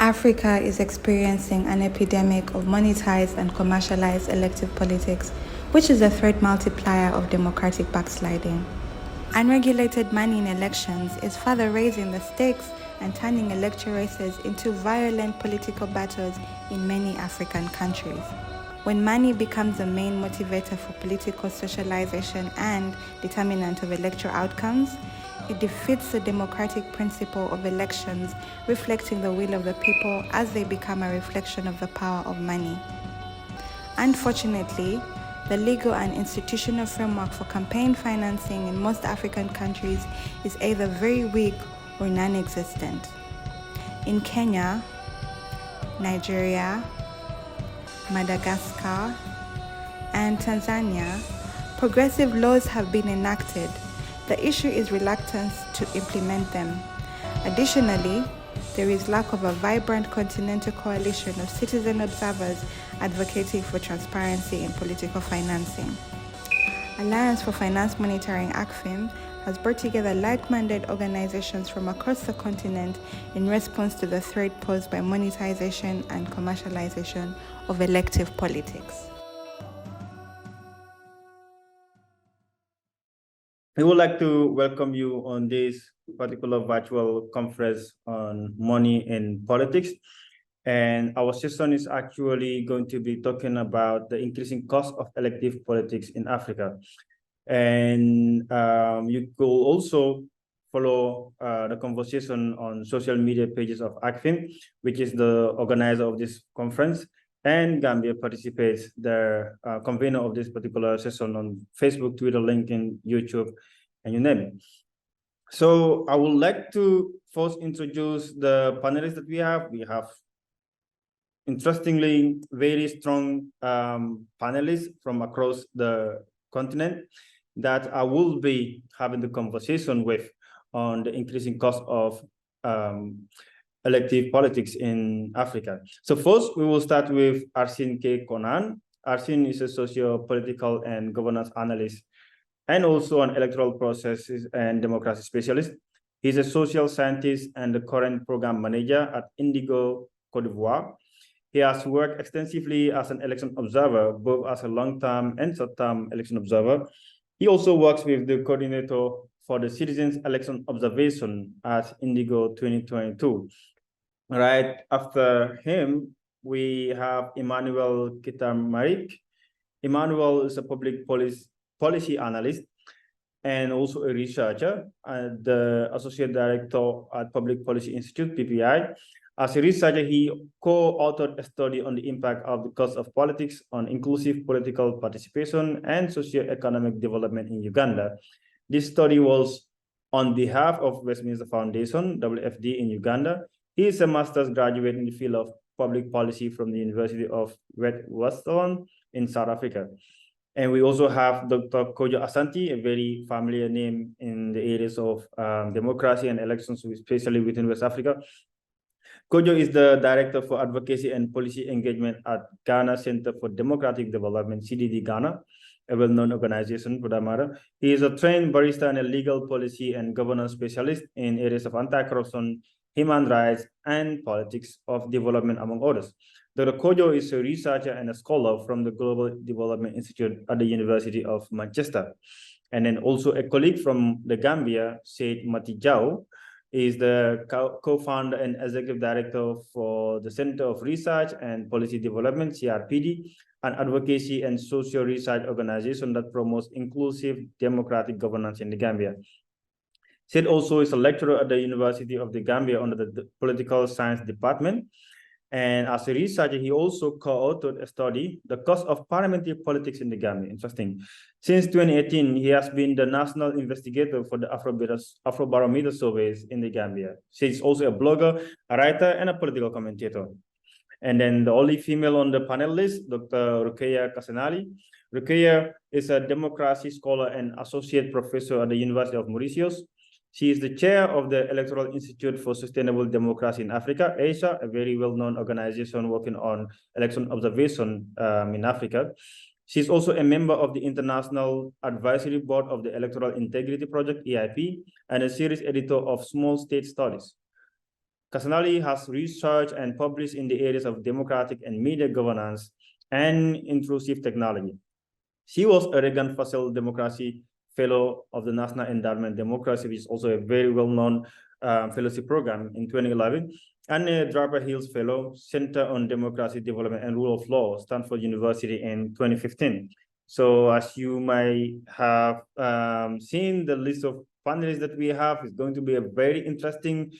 Africa is experiencing an epidemic of monetized and commercialized elective politics, which is a threat multiplier of democratic backsliding. Unregulated money in elections is further raising the stakes and turning electoral races into violent political battles in many African countries. When money becomes the main motivator for political socialization and determinant of electoral outcomes, it defeats the democratic principle of elections, reflecting the will of the people as they become a reflection of the power of money. Unfortunately, the legal and institutional framework for campaign financing in most African countries is either very weak or non-existent. In Kenya, Nigeria, Madagascar, and Tanzania, progressive laws have been enacted. The issue is reluctance to implement them. Additionally, there is lack of a vibrant continental coalition of citizen observers advocating for transparency in political financing. Alliance for Finance Monitoring (ACFIM) has brought together like-minded organizations from across the continent in response to the threat posed by monetization and commercialization of elective politics. I would like to welcome you on this particular virtual conference on money and politics. And our session is actually going to be talking about the increasing cost of elective politics in Africa. And you could also follow the conversation on social media pages of ACFIM, which is the organizer of this conference, and Gambia participates, the convener of this particular session, on Facebook, Twitter, LinkedIn, YouTube, and you name it. So I would like to first introduce the panelists that we have. We have, interestingly, very strong panelists from across the continent that I will be having the conversation with on the increasing cost of elective politics in Africa. So first, we will start with Arsene K. Konan. Arsene is a socio-political and governance analyst and also an electoral processes and democracy specialist. He's a social scientist and the current program manager at Indigo, Cote d'Ivoire. He has worked extensively as an election observer, both as a long-term and short-term election observer. He also works with the coordinator for the Citizens Election Observation at Indigo 2022. Right after him, we have Emmanuel Kitamarik. Emmanuel is a public policy analyst and also a researcher at the Associate Director at Public Policy Institute, PPI. As a researcher, he co-authored a study on the impact of the cost of politics on inclusive political participation and socio-economic development in Uganda. This study was on behalf of Westminster Foundation, WFD, in Uganda. He is a master's graduate in the field of public policy from the University of Witwatersrand in South Africa. And we also have Dr. Kojo Asante, a very familiar name in the areas of democracy and elections, especially within West Africa. Kojo is the Director for Advocacy and Policy Engagement at Ghana Center for Democratic Development, CDD Ghana, a well-known organization for that matter. He is a trained barrister and a legal policy and governance specialist in areas of anti-corruption, human rights, and politics of development, among others. Dr. Kojo is a researcher and a scholar from the Global Development Institute at the University of Manchester. And then also a colleague from the Gambia, Said Matijau, is the co-founder and executive director for the Center of Research and Policy Development, CRPD, an advocacy and social research organization that promotes inclusive democratic governance in the Gambia. Sid also is a lecturer at the University of the Gambia under the Political Science Department. And as a researcher, he also co-authored a study, The Cost of Parliamentary Politics in the Gambia. Interesting. Since 2018, he has been the national investigator for the Afrobarometer surveys in the Gambia. She's also a blogger, a writer, and a political commentator. And then the only female on the panel list, Dr. Rukeya Kasenali. Rukeya is a democracy scholar and associate professor at the University of Mauritius. She is the chair of the Electoral Institute for Sustainable Democracy in Africa, ASA, a very well-known organization working on election observation in Africa. She's also a member of the International Advisory Board of the Electoral Integrity Project, EIP, and a series editor of Small State Studies. Kasanali has researched and published in the areas of democratic and media governance and intrusive technology. She was a Reagan Fossil Democracy Fellow of the National Endowment Democracy, which is also a very well-known fellowship program in 2011, and a Draper Hills Fellow, Center on Democracy Development and Rule of Law, Stanford University in 2015. So as you may have seen, the list of panelists that we have is going to be a very interesting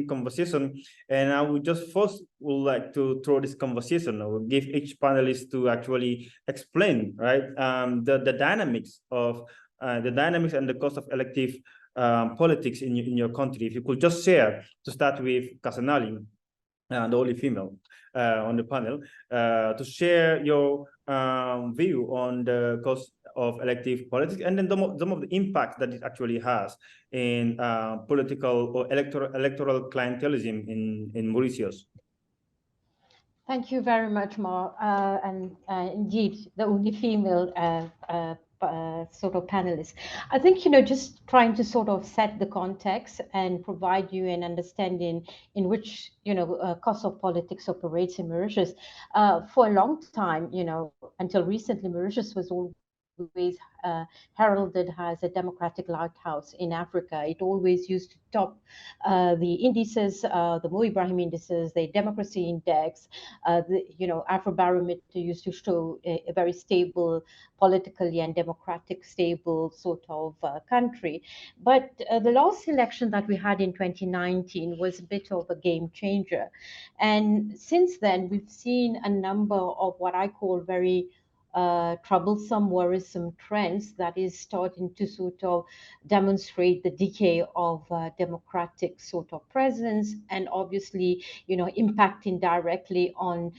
conversation. And I would just first would like to throw this conversation. I will give each panelist to actually explain, right, the dynamics of the dynamics and the cost of elective politics in your country. If you could just share, to start with Kasanali, the only female on the panel, to share your view on the cost of elective politics, and then some of the impacts that it actually has in political or electoral clientelism in Mauritius. Thank you very much, Mark. And indeed, the only female sort of panelist. I think, just trying to sort of set the context and provide you an understanding in which, cost of politics operates in Mauritius. For a long time, until recently, Mauritius was always heralded as a democratic lighthouse in Africa. It always used to top the indices, the Mo Ibrahim indices, the democracy index. Afrobarometer used to show a very stable, politically and democratic, stable sort of country. But the last election that we had in 2019 was a bit of a game changer. And since then, we've seen a number of what I call very troublesome, worrisome trends that is starting to sort of demonstrate the decay of democratic sort of presence, and obviously, impacting directly on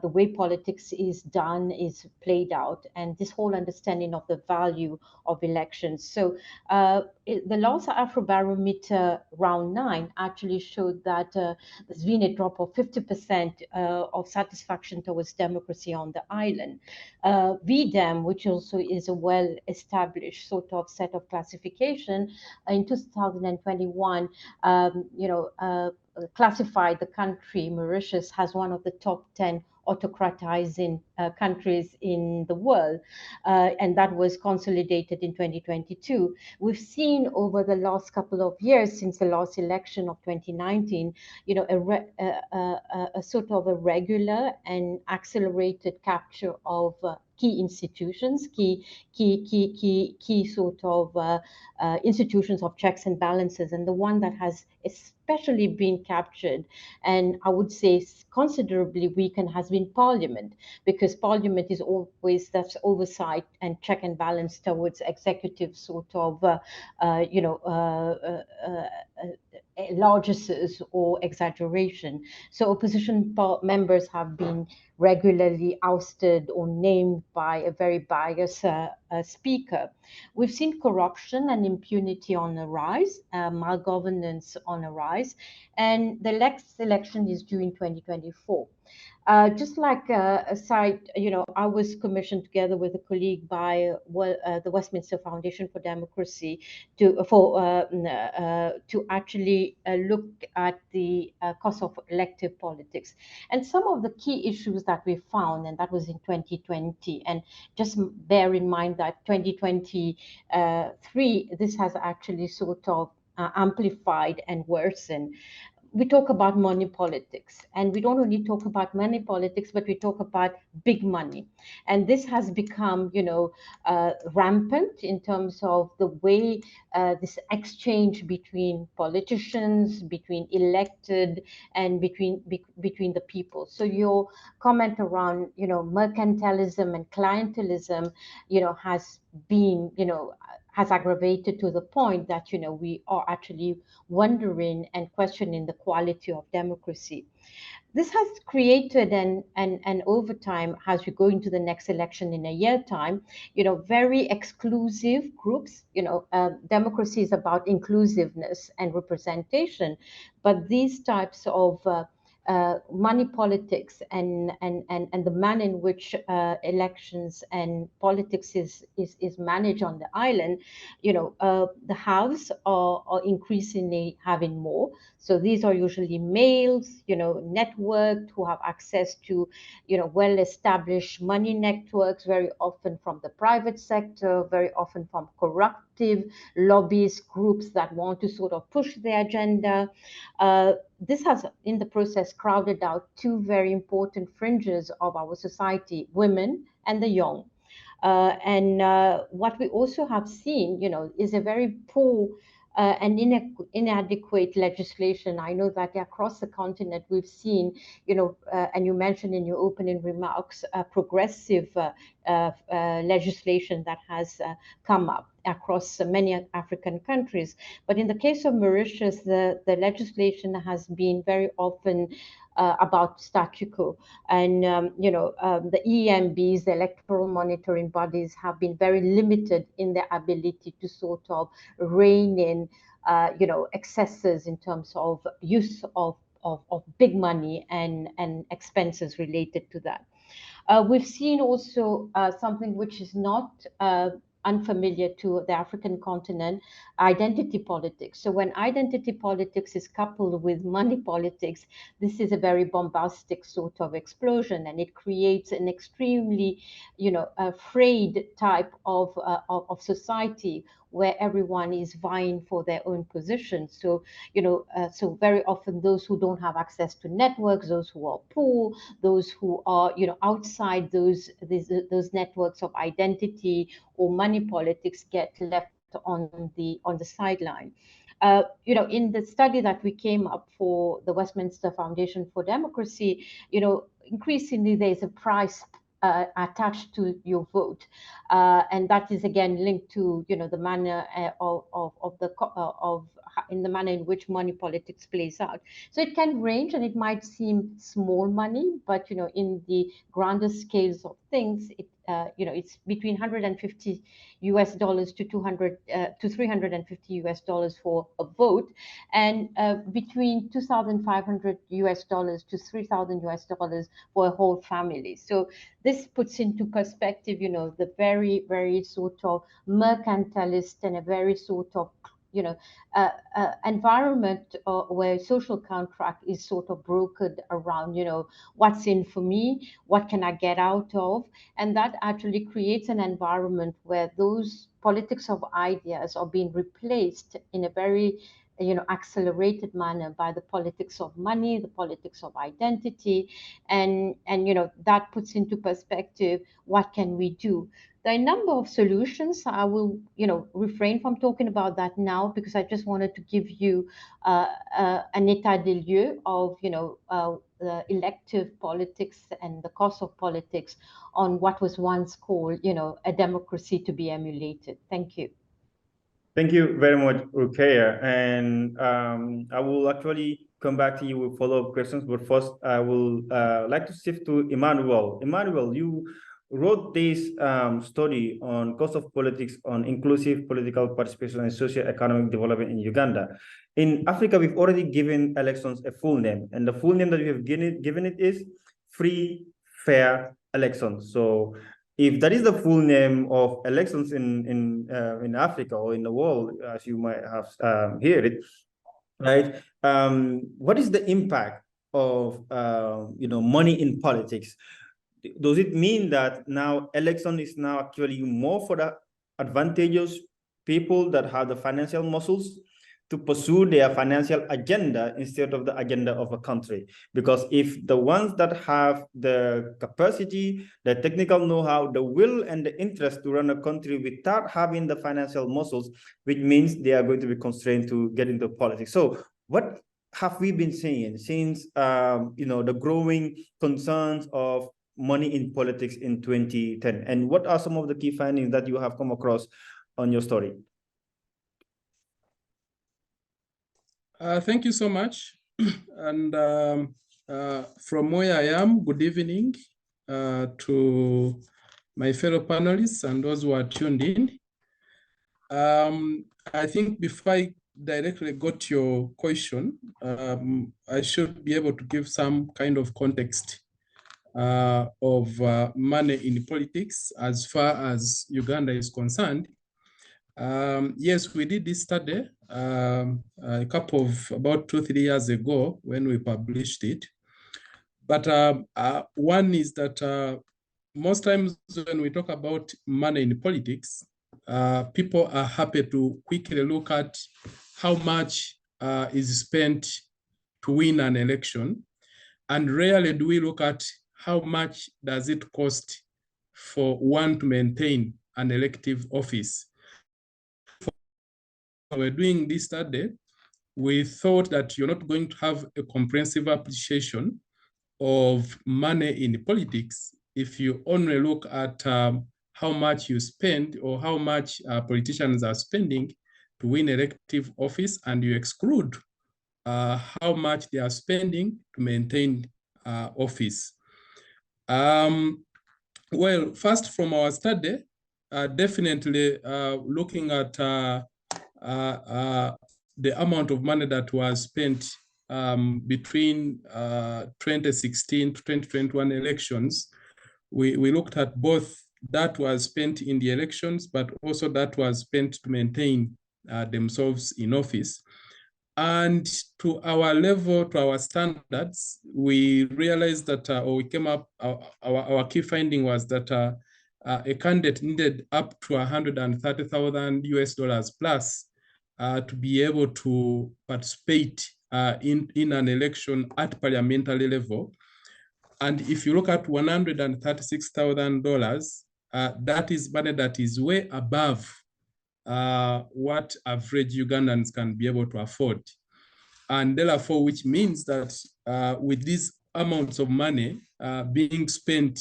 the way politics is done, is played out, and this whole understanding of the value of elections. So the last Afrobarometer round 9 actually showed that there's been a drop of 50% of satisfaction towards democracy on the island. VDEM, which also is a well-established sort of set of classification, in 2021, classified the country, Mauritius, as one of the top 10 autocratizing countries in the world, and that was consolidated in 2022. We've seen over the last couple of years, since the last election of 2019, a sort of a regular and accelerated capture of key institutions, key sort of institutions of checks and balances, and the one that has especially been captured, and I would say considerably weakened, has been Parliament, because Parliament is always that's oversight and check and balance towards executive sort of largesses or exaggeration. So opposition members have been regularly ousted or named by a very biased speaker. We've seen corruption and impunity on the rise, malgovernance on a rise, and the next election is due in 2024. Just like a side, I was commissioned together with a colleague by the Westminster Foundation for Democracy to actually look at the cost of elective politics. And some of the key issues that we found, and that was in 2020, and just bear in mind that 2023, this has actually sort of amplified and worsened. We talk about money politics, and we don't only talk about money politics, but we talk about big money. And this has become, rampant in terms of the way this exchange between politicians, between elected, and between the people. So your comment around, mercantilism and clientelism, has been, has aggravated to the point that, we are actually wondering and questioning the quality of democracy. This has created and over time, as we go into the next election in a year time, very exclusive groups. Democracy is about inclusiveness and representation, but these types of money politics and the manner in which elections and politics is managed on the island, the haves are increasingly having more. So these are usually males, networked, who have access to, well-established money networks, very often from the private sector, very often from corruptive lobbyist groups that want to sort of push their agenda. This has, in the process, crowded out two very important fringes of our society, women and the young. And what we also have seen, is a very poor and inadequate legislation. I know that across the continent we've seen, and you mentioned in your opening remarks, progressive legislation that has come up across many African countries. But in the case of Mauritius, the legislation has been very often about statu quo. And, the EMBs, the electoral monitoring bodies, have been very limited in their ability to sort of rein in, excesses in terms of use of big money and expenses related to that. We've seen also something which is not unfamiliar to the African continent, identity politics. So when identity politics is coupled with money politics, this is a very bombastic sort of explosion, and it creates an extremely, frayed type of society where everyone is vying for their own position. So, so very often those who don't have access to networks, those who are poor, those who are, outside those networks of identity or money politics, get left on the sideline. In the study that we came up for the Westminster Foundation for Democracy, increasingly there's a price attached to your vote, and that is again linked to the manner in the manner in which money politics plays out. So it can range, and it might seem small money, but in the grander scales of things, it's between $150 to 200 to $350 for a vote, and between $2,500 to $3,000 for a whole family. So this puts into perspective, the very, very sort of mercantilist and a very sort of environment where social contract is sort of brokered around, what's in for me, what can I get out of, and that actually creates an environment where those politics of ideas are being replaced in a very accelerated manner by the politics of money, the politics of identity, and that puts into perspective what can we do. There are a number of solutions. I will, refrain from talking about that now because I just wanted to give you an état des lieux of, the elective politics and the cost of politics on what was once called, a democracy to be emulated. Thank you. Thank you very much, Ruqayyah. And I will actually come back to you with follow-up questions, but first I will like to shift to Emmanuel. Emmanuel, you wrote this study on cost of politics on inclusive political participation and socio-economic development in Uganda. In Africa, we've already given elections a full name, and the full name that we have given it is free, fair elections. So if that is the full name of elections in Africa or in the world, as you might have heard it, right? What is the impact of money in politics? Does it mean that now election is now actually more for the advantageous people that have the financial muscles to pursue their financial agenda instead of the agenda of a country? Because if the ones that have the capacity, the technical know-how, the will and the interest to run a country without having the financial muscles, which means they are going to be constrained to get into politics. So what have we been seeing since the growing concerns of money in politics in 2010? And what are some of the key findings that you have come across on your story? Thank you so much. And from where I am, good evening to my fellow panelists and those who are tuned in. I think before I directly got your question, I should be able to give some kind of context of money in politics as far as Uganda is concerned. Yes, we did this study a couple of about 2-3 years ago when we published it. But one is that most times when we talk about money in politics, people are happy to quickly look at how much is spent to win an election. And rarely do we look at how much does it cost for one to maintain an elective office. When we're doing this study, we thought that you're not going to have a comprehensive appreciation of money in politics if you only look at how much you spend or how much politicians are spending to win elective office, and you exclude how much they are spending to maintain office. Well, first from our study, definitely looking at the amount of money that was spent between 2016 to 2021 elections, we looked at both that was spent in the elections, but also that was spent to maintain themselves in office. And to our level, to our standards, we realized that, or we came up, our key finding was that a candidate needed up to $130,000 plus to be able to participate in an election at parliamentary level. And if you look at $136,000, that is money that is way above what average Ugandans can be able to afford. And therefore, which means that with these amounts of money being spent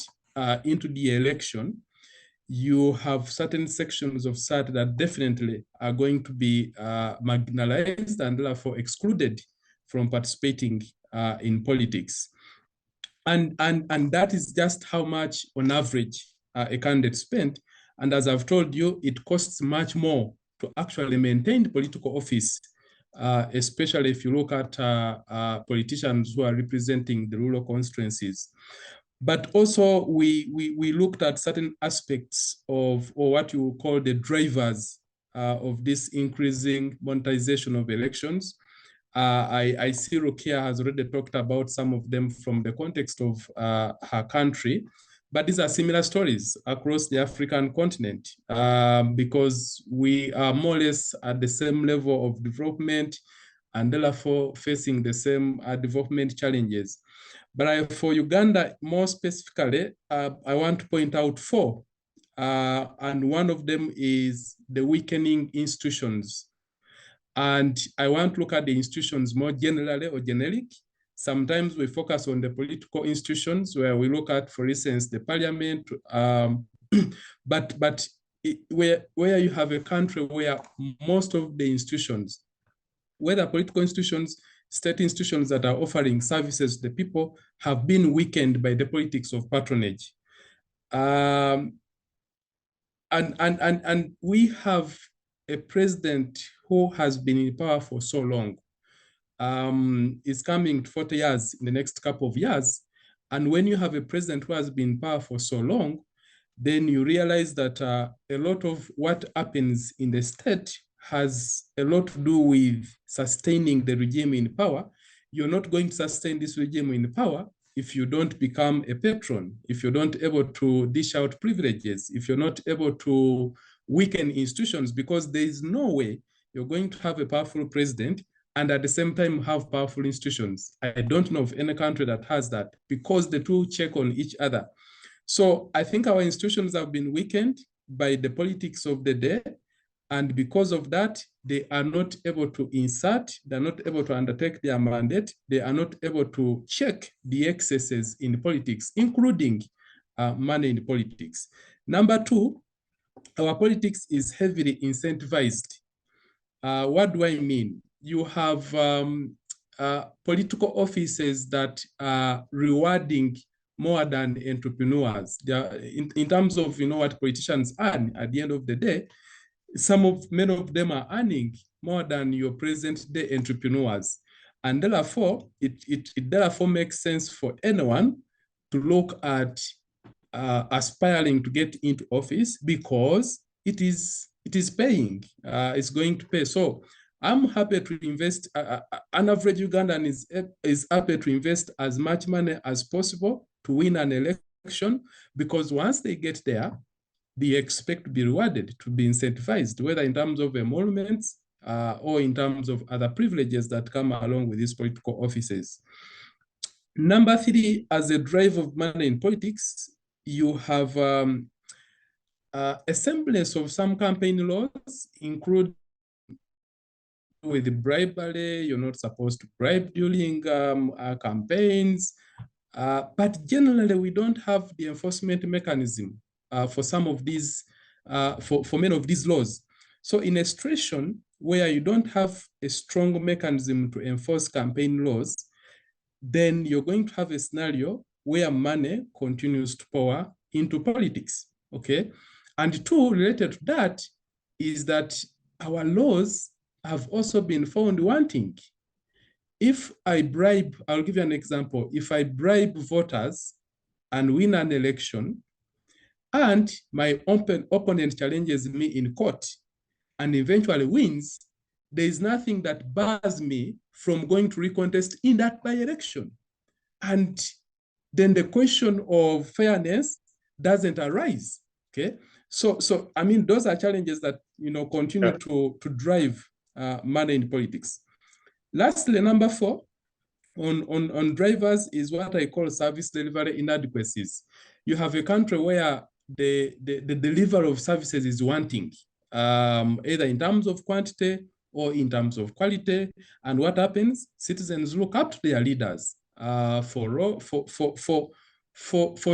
into the election, you have certain sections of society that definitely are going to be marginalized and therefore excluded from participating in politics. And that is just how much on average a candidate spent. And as I've told you, it costs much more to actually maintain the political office, especially if you look at politicians who are representing the rural constituencies. But also we looked at certain aspects of, or what you call the drivers of this increasing monetization of elections. I see Rukia has already talked about some of them from the context of her country, but these are similar stories across the African continent because we are more or less at the same level of development and therefore facing the same development challenges. But for Uganda, more specifically, I want to point out 4. And one of them is the weakening institutions. And I want to look at the institutions more generally or generic. Sometimes we focus on the political institutions where we look at, for instance, the parliament. But where you have a country where most of the institutions, whether political institutions, state institutions that are offering services to the people, have been weakened by the politics of patronage. And we have a president who has been in power for so long. Is coming 40 years in the next couple of years. And when you have a president who has been in power for so long, then you realize that a lot of what happens in the state has a lot to do with sustaining the regime in power. You're not going to sustain this regime in power if you don't become a patron, if you're not able to dish out privileges, if you're not able to weaken institutions, because there is no way you're going to have a powerful president and at the same time have powerful institutions. I don't know of any country that has that because the two check on each other. So I think our institutions have been weakened by the politics of the day. And because of that, they are not able to insert, they're not able to undertake their mandate, they are not able to check the excesses in politics, including money in politics. Number 2, our politics is heavily incentivized. What do I mean? You have political offices that are rewarding more than entrepreneurs. In terms of what politicians earn at the end of the day, many of them are earning more than your present-day entrepreneurs. And therefore, it therefore makes sense for anyone to look at aspiring to get into office because it is paying. It's going to pay. So I'm happy to invest. An average Ugandan is happy to invest as much money as possible to win an election, because once they get there, they expect to be rewarded, to be incentivized, whether in terms of emoluments or in terms of other privileges that come along with these political offices. Number three, as a drive of money in politics, you have a semblance of some campaign laws, include with bribery. You're not supposed to bribe during campaigns. But generally, we don't have the enforcement mechanism for some of these, for many of these laws. So in a situation where you don't have a strong mechanism to enforce campaign laws, then you're going to have a scenario where money continues to pour into politics, okay? And two, related to that, is that our laws have also been found wanting. If I bribe, I'll give you an example. If I bribe voters and win an election, and my opponent challenges me in court and eventually wins, there is nothing that bars me from going to recontest in that by-election. And then the question of fairness doesn't arise, okay? So I mean, those are challenges that, continue to drive money in politics. Lastly, number four, on drivers is what I call service delivery inadequacies. You have a country where the delivery of services is wanting, either in terms of quantity or in terms of quality. And what happens? Citizens look up to their leaders for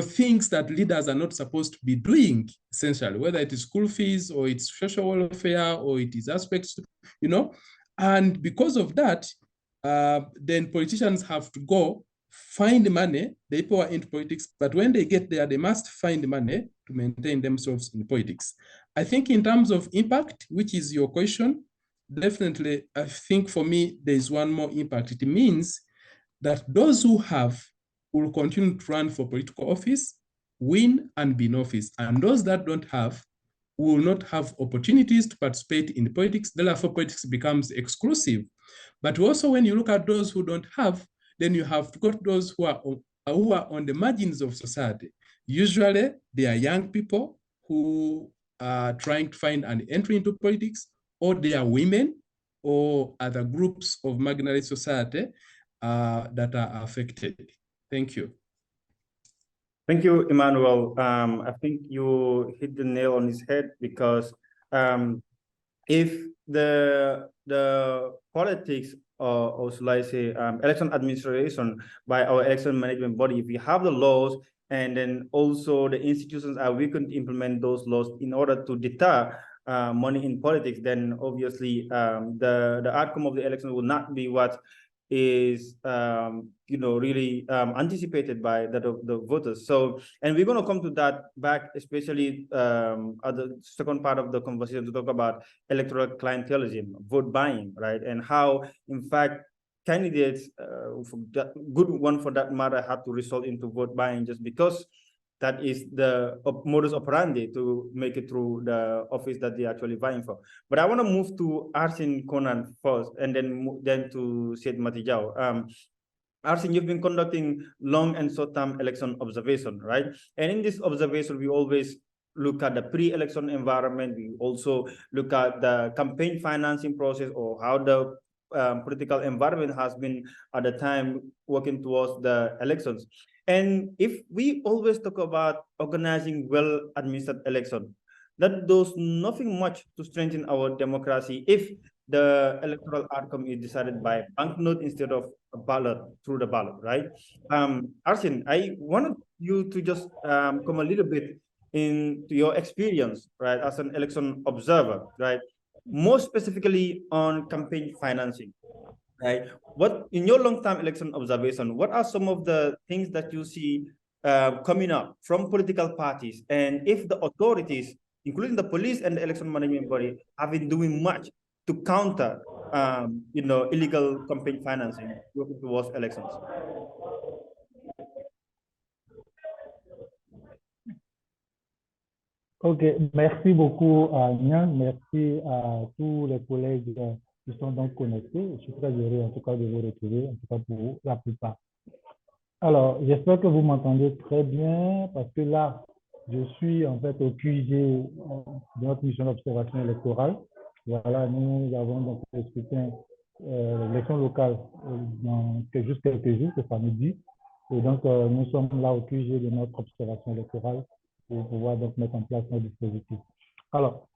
things that leaders are not supposed to be doing, essentially, whether it is school fees or it's social welfare or it is aspects, And because of that, then politicians have to go find money. They pour into politics, but when they get there, they must find money to maintain themselves in politics. I think in terms of impact, which is your question, definitely, I think for me, there's one more impact. It means that those who have will continue to run for political office, win and be in office. And those that don't have will not have opportunities to participate in politics. Therefore, politics becomes exclusive. But also, when you look at those who don't have, then you have got those who are on the margins of society. Usually, they are young people who are trying to find an entry into politics, or they are women or other groups of marginalized society that are affected. Thank you. Thank you, Emmanuel. I think you hit the nail on his head, because if the politics or should I say election administration by our election management body, if we have the laws and then also the institutions are weakened to implement those laws in order to deter money in politics, then obviously the outcome of the election will not be what is really anticipated by the voters. So, and we're going to come to that back, especially at the second part of the conversation, to talk about electoral clientelism, vote buying, right? And how, in fact, candidates, good one for that matter, had to resort into vote buying just because that is the modus operandi to make it through the office that they're actually vying for. But I want to move to Arsene Conan first, and then to Syed Matijao. Arsene, you've been conducting long and short-term election observation, right? And in this observation, we always look at the pre-election environment. We also look at the campaign financing process, or how the political environment has been at the time working towards the elections. And if we always talk about organizing well-administered election, that does nothing much to strengthen our democracy if the electoral outcome is decided by banknote instead of a ballot, through the ballot, right? Arsene, I wanted you to just come a little bit into your experience, right, as an election observer, right? More specifically on campaign financing, right? What, in your long-term election observation, what are some of the things that you see coming up from political parties, and if the authorities, including the police and the election management body, have been doing much to counter illegal campaign financing towards elections? Ok, merci beaucoup à Nian, merci à tous les collègues qui sont donc connectés. Je suis très heureux en tout cas de vous retrouver, en tout cas pour la plupart. Alors, j'espère que vous m'entendez très bien parce que là, je suis en fait au QG de notre mission d'observation électorale. Voilà, nous avons donc le scrutin, l'élection locale dans juste quelques jours, c'est samedi. Et donc, nous sommes là au QG de notre observation électorale pour pouvoir donc mettre en place notre dispositif. Alors,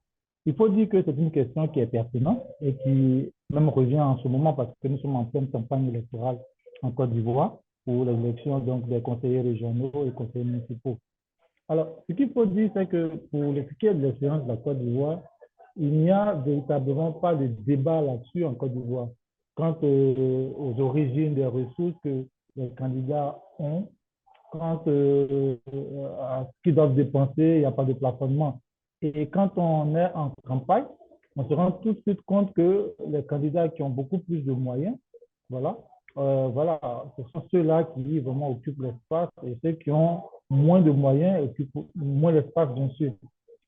il faut dire que c'est une question qui est pertinente et qui même revient en ce moment parce que nous sommes en pleine campagne électorale en Côte d'Ivoire pour l'élection donc des conseillers régionaux et conseillers municipaux. Alors, ce qu'il faut dire, c'est que pour ce qui est de l'expérience de la Côte d'Ivoire, il n'y a véritablement pas de débat là-dessus en Côte d'Ivoire. Quant aux origines des ressources que les candidats ont, quant à ce qu'ils doivent dépenser, il n'y a pas de plafonnement. Et quand on est en campagne, on se rend tout de suite compte que les candidats qui ont beaucoup plus de moyens, voilà, ce sont ceux-là qui vraiment occupent l'espace et ceux qui ont moins de moyens occupent moins l'espace, bien sûr.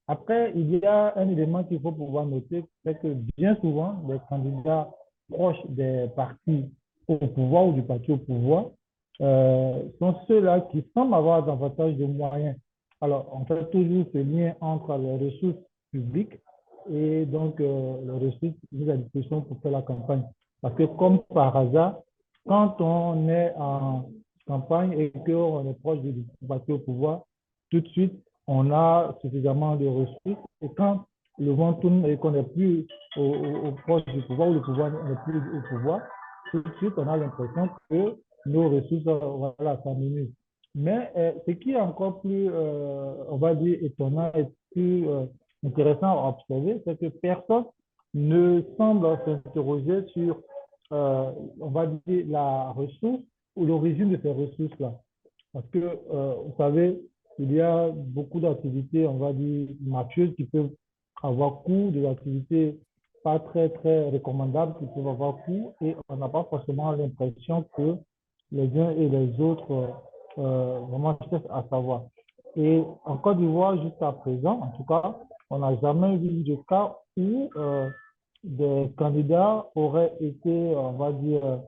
Après, il y a un élément qu'il faut pouvoir noter, c'est que bien souvent, les candidats proches des partis au pouvoir ou du parti au pouvoir sont ceux-là qui semblent avoir davantage de moyens. Alors, on fait toujours ce lien entre les ressources publiques et donc les ressources mises à disposition pour faire la campagne. Parce que comme par hasard, quand on est en campagne et qu'on est proche du parti au pouvoir, tout de suite, on a suffisamment de ressources. Et quand le vent tourne et qu'on n'est plus au proche du pouvoir, ou le pouvoir n'est plus au pouvoir, tout de suite, on a l'impression que nos ressources, voilà, s'amenuisent. Mais ce qui est encore plus, on va dire, étonnant et plus intéressant à observer, c'est que personne ne semble s'interroger sur, on va dire, la ressource ou l'origine de ces ressources-là. Parce que, vous savez, il y a beaucoup d'activités, on va dire, mafieuses qui peuvent avoir cours, des activités pas très, très recommandables qui peuvent avoir cours et on n'a pas forcément l'impression que les uns et les autres vraiment cherchent à savoir. Et en Côte d'Ivoire, jusqu'à présent, en tout cas, on n'a jamais vu de cas où des candidats auraient été, on va dire,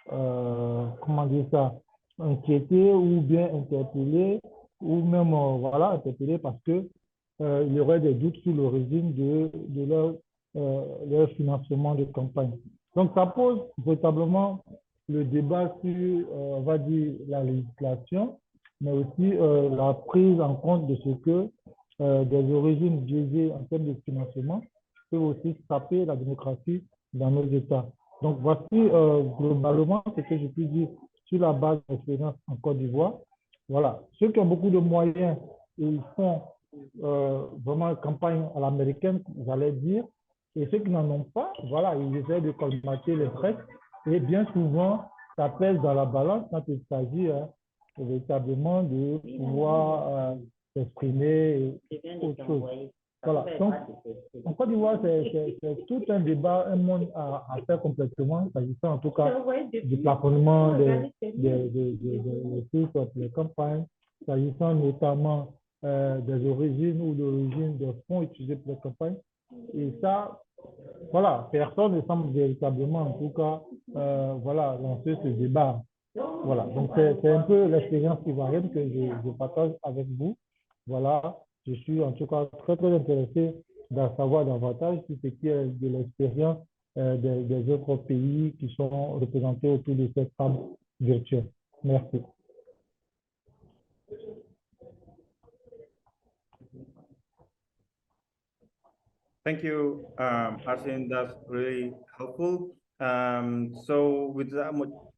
comment dire ça, inquiétés ou bien interpellés, ou même voilà, interpellés parce que il y aurait des doutes sur l'origine de leur financement de campagne. Donc ça pose véritablement le débat sur, on va dire, la législation, mais aussi la prise en compte de ce que des origines biaisées en termes de financement peuvent aussi taper la démocratie dans nos États. Donc, voici globalement ce que je peux dire sur la base de l'expérience en Côte d'Ivoire. Voilà. Ceux qui ont beaucoup de moyens, ils font vraiment campagne à l'américaine, j'allais dire. Et ceux qui n'en ont pas, voilà, ils essaient de colmater les frais. Et bien souvent, ça pèse dans la balance quand il s'agit véritablement de pouvoir s'exprimer et autre chose. Voilà. Donc, en Côte d'Ivoire, c'est tout un débat, un monde à faire complètement, s'agissant en tout cas du plafonnement des ressources pour les campagnes, s'agissant notamment des origines ou de l'origine des fonds utilisés pour les campagnes. Et ça, voilà, personne ne semble véritablement, en tout cas, voilà, lancer ce débat. Voilà, donc c'est un peu l'expérience ivoirienne que je partage avec vous. Voilà, je suis en tout cas très, très intéressé d'en savoir davantage sur ce qui est de l'expérience des autres pays qui sont représentés autour de cette table virtuelle. Merci. Thank you, Arsene. That's really helpful. So with that,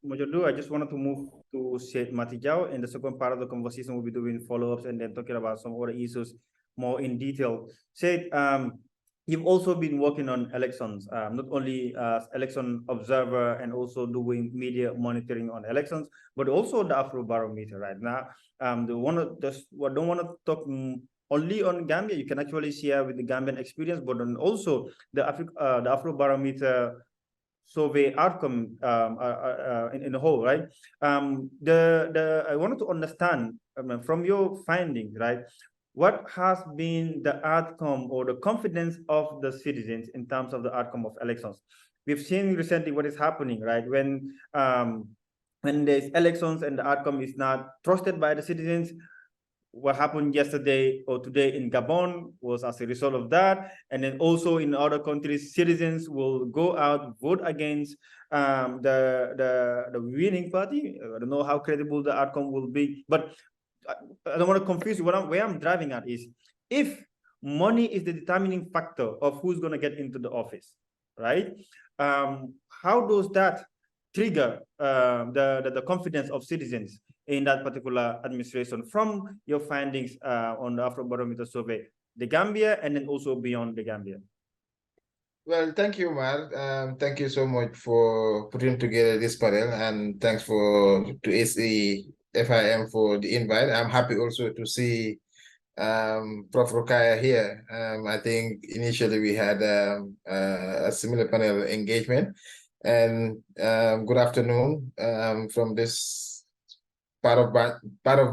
Mojolu, I just wanted to move to Syed Matijau. In the second part of the conversation, we'll be doing follow-ups and then talking about some other issues more in detail. Syed, you've also been working on elections, not only as election observer and also doing media monitoring on elections, but also the Afrobarometer right now. Don't want to talk only on Gambia. You can actually share with the Gambian experience, but then also the Afrobarometer survey outcome in the whole, right? I wanted to understand from your findings, right? What has been the outcome or the confidence of the citizens in terms of the outcome of elections? We've seen recently what is happening, right? When there's elections and the outcome is not trusted by the citizens, what happened yesterday or today in Gabon was as a result of that. And then also in other countries, citizens will go out, vote against the winning party. I don't know how credible the outcome will be, but I don't want to confuse you. Where I'm driving at is, if money is the determining factor of who's going to get into the office, right? How does that trigger the confidence of citizens in that particular administration from your findings on the Afrobarometer survey, the Gambia, and then also beyond the Gambia? Well, thank you, Mar. Thank you so much for putting together this panel, and thanks to ACFIM for the invite. I'm happy also to see Prof. Rukaya here. I think initially we had a similar panel engagement, and good afternoon from this part of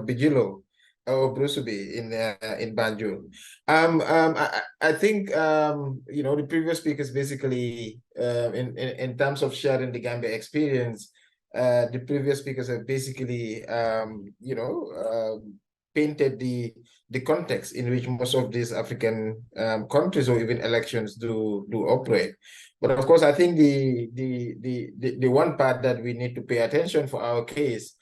Bijilo or Brusubi in Banjul. I think you know, the previous speakers basically in terms of sharing the Gambia experience, the previous speakers have basically you know, painted the context in which most of these African countries or even elections do operate. But of course, I think the one part that we need to pay attention for our case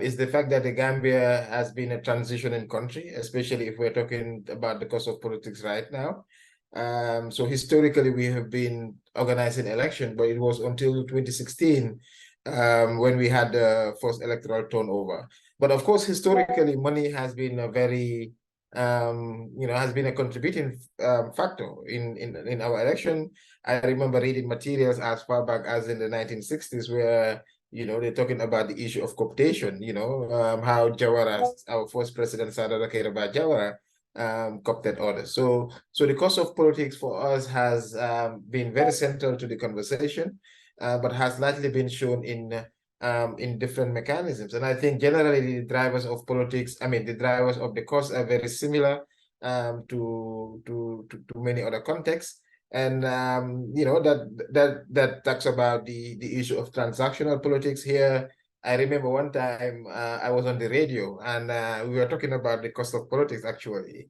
is the fact that the Gambia has been a transitioning country, especially if we're talking about the course of politics right now. So historically, we have been organizing election, but it was until 2016 when we had the first electoral turnover. But of course, historically, money has been a very you know, has been a contributing factor in our election. I remember reading materials as far back as in the 1960s where, you know, they're talking about the issue of cooptation, you know, how Jawara, our first president, Sadara Kairaba Jawara, coopted others. So the course of politics for us has been very central to the conversation, but has largely been shown in different mechanisms. And I think generally the drivers of politics, I mean, the drivers of the course are very similar to many other contexts. And you know, that talks about the issue of transactional politics here. I remember one time I was on the radio and we were talking about the cost of politics actually.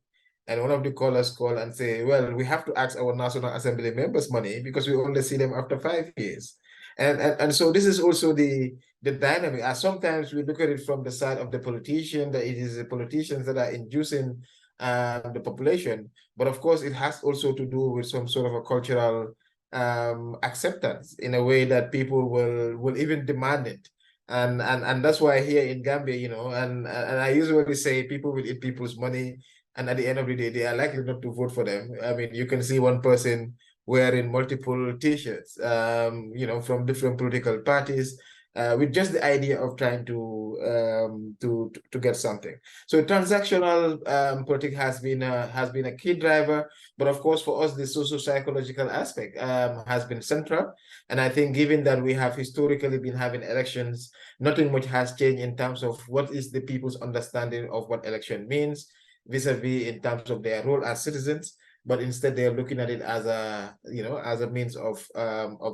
And one of the callers called and say, well, we have to ask our National Assembly members money because we only see them after 5 years. And so this is also the dynamic. Sometimes we look at it from the side of the politician, that it is the politicians that are inducing the population. But of course, it has also to do with some sort of a cultural acceptance in a way that people will even demand it. And that's why here in Gambia, you know, and I usually say people will eat people's money, and at the end of the day, they are likely not to vote for them. I mean, you can see one person wearing multiple T-shirts, you know, from different political parties, with just the idea of trying to get something. So transactional politics has been a key driver, but of course for us the socio-psychological aspect has been central. And I think given that we have historically been having elections, nothing much has changed in terms of what is the people's understanding of what election means, vis-a-vis in terms of their role as citizens. But instead they're looking at it as a, you know, as a means of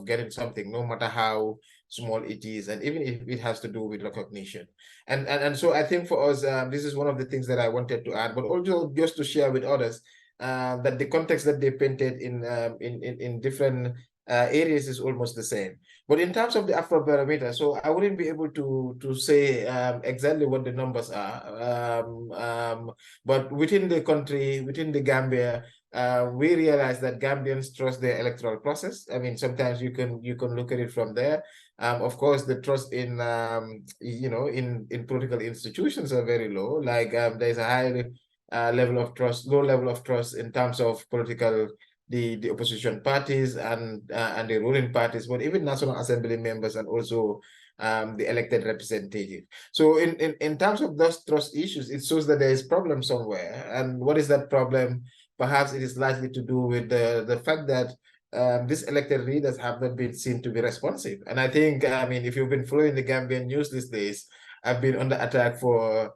getting something, no matter how small it is, and even if it has to do with recognition. And so I think for us, this is one of the things that I wanted to add, but also just to share with others that the context that they painted in different areas is almost the same. But in terms of the Afrobarometer, so I wouldn't be able to say exactly what the numbers are. But within the country, within the Gambia, we realize that Gambians trust their electoral process. I mean, sometimes you can look at it from there. Of course, the trust in you know, in political institutions are very low. Like there's a high level of trust, low level of trust in terms of political the opposition parties and the ruling parties, but even National Assembly members and also the elected representative. So in terms of those trust issues, it shows that there is problem somewhere. And what is that problem? Perhaps it is likely to do with the fact that these elected leaders have not been seen to be responsive. And I think, I mean, if you've been following the Gambian news these days, I've been under attack for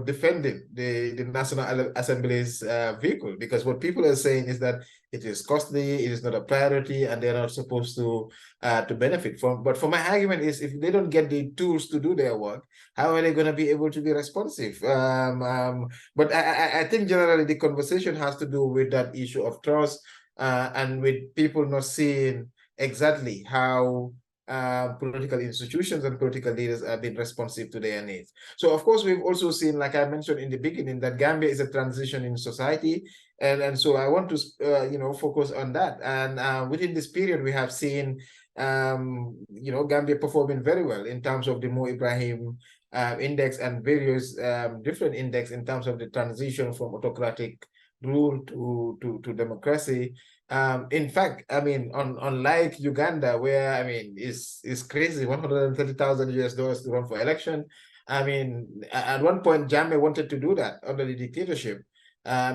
defending the National Assembly's vehicle, because what people are saying is that it is costly, it is not a priority, and they're not supposed to benefit from. But for my argument is, if they don't get the tools to do their work, how are they going to be able to be responsive? But I think generally the conversation has to do with that issue of trust, and with people not seeing exactly how political institutions and political leaders have been responsive to their needs. So, of course, we've also seen, like I mentioned in the beginning, that Gambia is a transition in society. And so I want to, focus on that. And within this period, we have seen, Gambia performing very well in terms of the Mo Ibrahim index and various different index in terms of the transition from autocratic rule to democracy. In fact, I mean, unlike Uganda, where, I mean, it's crazy, $130,000 to run for election. I mean, at one point, Jammeh wanted to do that under the dictatorship.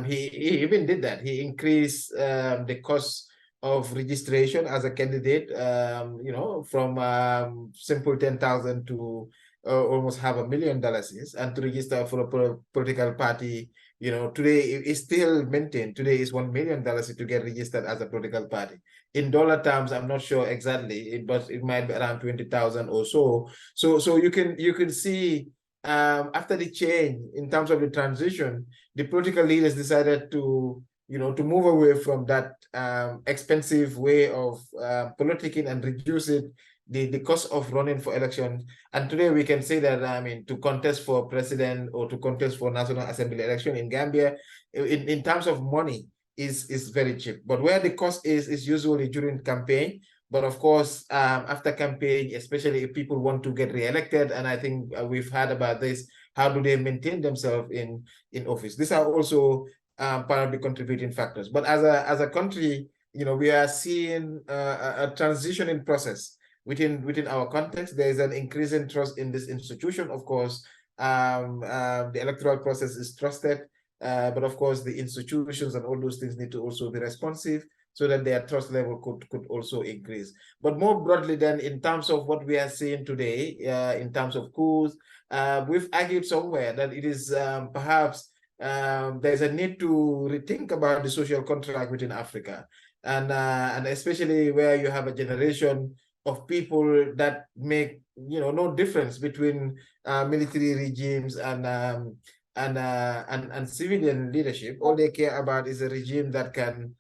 He even did that. He increased the cost of registration as a candidate, from simple 10,000 to almost $500,000, and to register for a political party. Today it's still maintained. Today is $1 million to get registered as a political party. In dollar terms, I'm not sure exactly, but it might be around 20,000 or so. So you can see after the change in terms of the transition, the political leaders decided to move away from that expensive way of politicking and reduce the cost of running for elections. And today we can say that, I mean, to contest for president or to contest for National Assembly election in Gambia, in terms of money, is very cheap. But where the cost is usually during campaign. But of course, after campaign, especially if people want to get re-elected, and I think we've heard about this, how do they maintain themselves in office? These are also part of the contributing factors. But as a country, we are seeing a transitioning process. Within our context, there is an increasing trust in this institution. Of course, the electoral process is trusted, but of course, the institutions and all those things need to also be responsive so that their trust level could also increase. But more broadly, then, in terms of what we are seeing today, in terms of coups, we've argued somewhere that it is perhaps there's a need to rethink about the social contract within Africa, and especially where you have a generation of people that make no difference between military regimes and civilian leadership. All they care about is a regime that can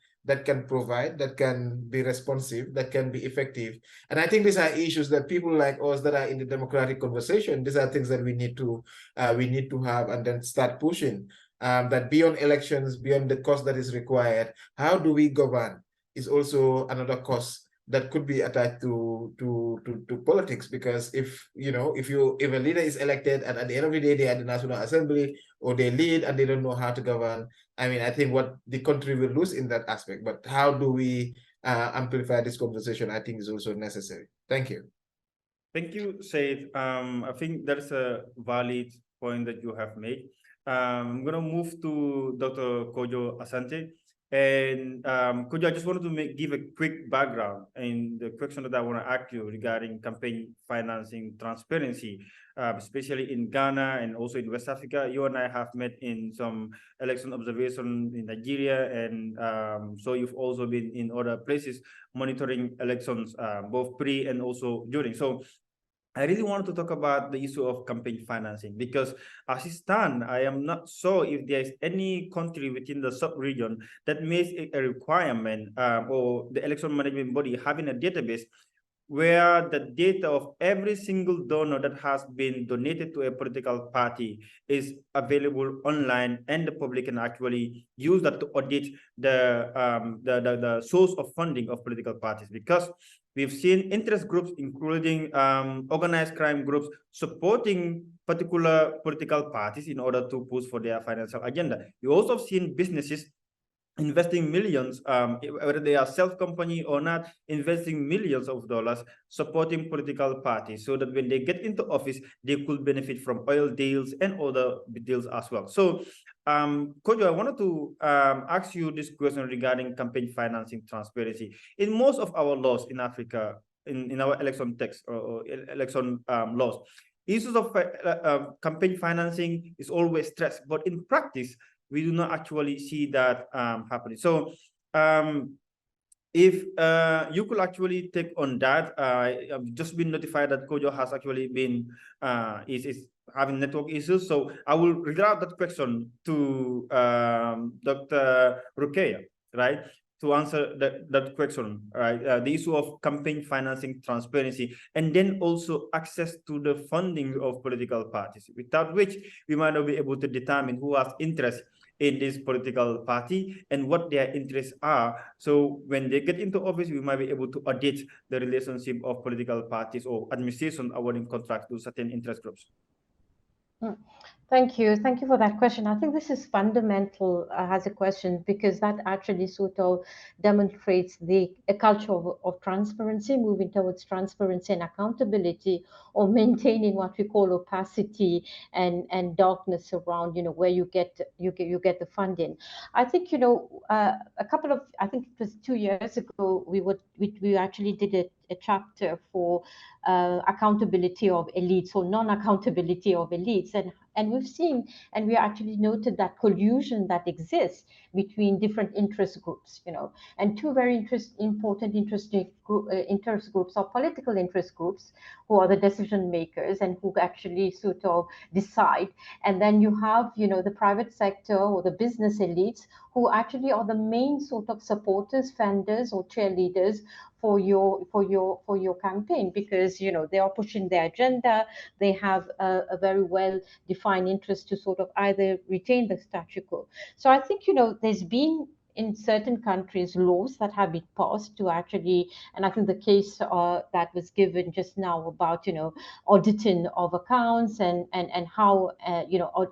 provide, that can be responsive, that can be effective. And I think these are issues that people like us that are in the democratic conversation, these are things that we need to have and then start pushing. That beyond elections, beyond the cost that is required, how do we govern is also another cost that could be attached to politics. Because if a leader is elected and at the end of the day they are the National Assembly or they lead and they don't know how to govern, I mean, I think what the country will lose in that aspect. But how do we amplify this conversation, I think, is also necessary. Thank you. Thank you, Said. I think that's a valid point that you have made. I'm going to move to Dr. Kojo Asante. And Kojo, I just wanted to give a quick background in the question that I want to ask you regarding campaign financing transparency, especially in Ghana and also in West Africa. You and I have met in some election observation in Nigeria, and so you've also been in other places monitoring elections, both pre and also during. So I really wanted to talk about the issue of campaign financing, because as it stands, I am not sure if there is any country within the sub-region that makes it a requirement, or the election management body having a database where the data of every single donor that has been donated to a political party is available online, and the public can actually use that to audit the source of funding of political parties. Because we've seen interest groups, including organized crime groups, supporting particular political parties in order to push for their financial agenda. You also have seen businesses investing millions, whether they are self-company or not, investing millions of dollars supporting political parties so that when they get into office, they could benefit from oil deals and other deals as well. So, Kojo, I wanted to ask you this question regarding campaign financing transparency. In most of our laws in Africa, in our election text or election laws, issues of campaign financing is always stressed, but in practice, we do not actually see that happening. So if you could actually take on that, I've just been notified that Kojo has actually been is having network issues. So I will redirect that question to Dr. Rukeya, right? To answer that question, right? The issue of campaign financing transparency, and then also access to the funding of political parties, without which we might not be able to determine who has interest in this political party and what their interests are. So when they get into office, we might be able to audit the relationship of political parties or administration awarding contracts to certain interest groups. Thank you. Thank you for that question. I think this is fundamental as a question because that actually sort of demonstrates a culture of transparency, moving towards transparency and accountability, or maintaining what we call opacity and darkness around, where you get the funding. I think, I think it was 2 years ago, we actually did a chapter for accountability of elites or non-accountability of elites, and we've seen and we actually noted that collusion that exists between different interest groups, and two very important interest groups are political interest groups, who are the decision makers and who actually sort of decide, and then you have the private sector or the business elites who actually are the main sort of supporters, funders, or cheerleaders for your campaign, because they are pushing their agenda. They have a very well defined interest to sort of either retain the status quo. So I think there's been in certain countries laws that have been passed to actually, and I think the case that was given just now about auditing of accounts and how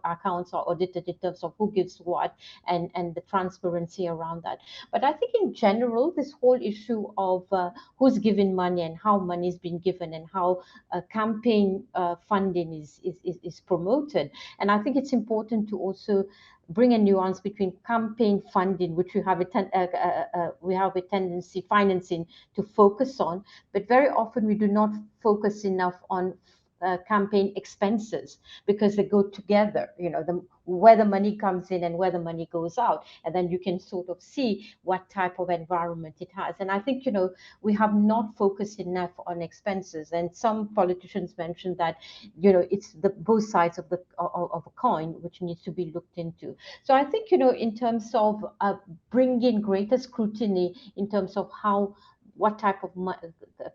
accounts are audited in terms of who gives what and the transparency around that. But I think in general, this whole issue of who's giving money and how money is being given and how campaign funding is promoted, and I think it's important to also bring a nuance between campaign funding, which we have a tendency financing to focus on, but very often we do not focus enough on campaign expenses, because they go together, where the money comes in and where the money goes out, and then you can sort of see what type of environment it has. And I think we have not focused enough on expenses, and some politicians mentioned that it's the both sides of a coin which needs to be looked into. So I think in terms of bringing greater scrutiny in terms of what type of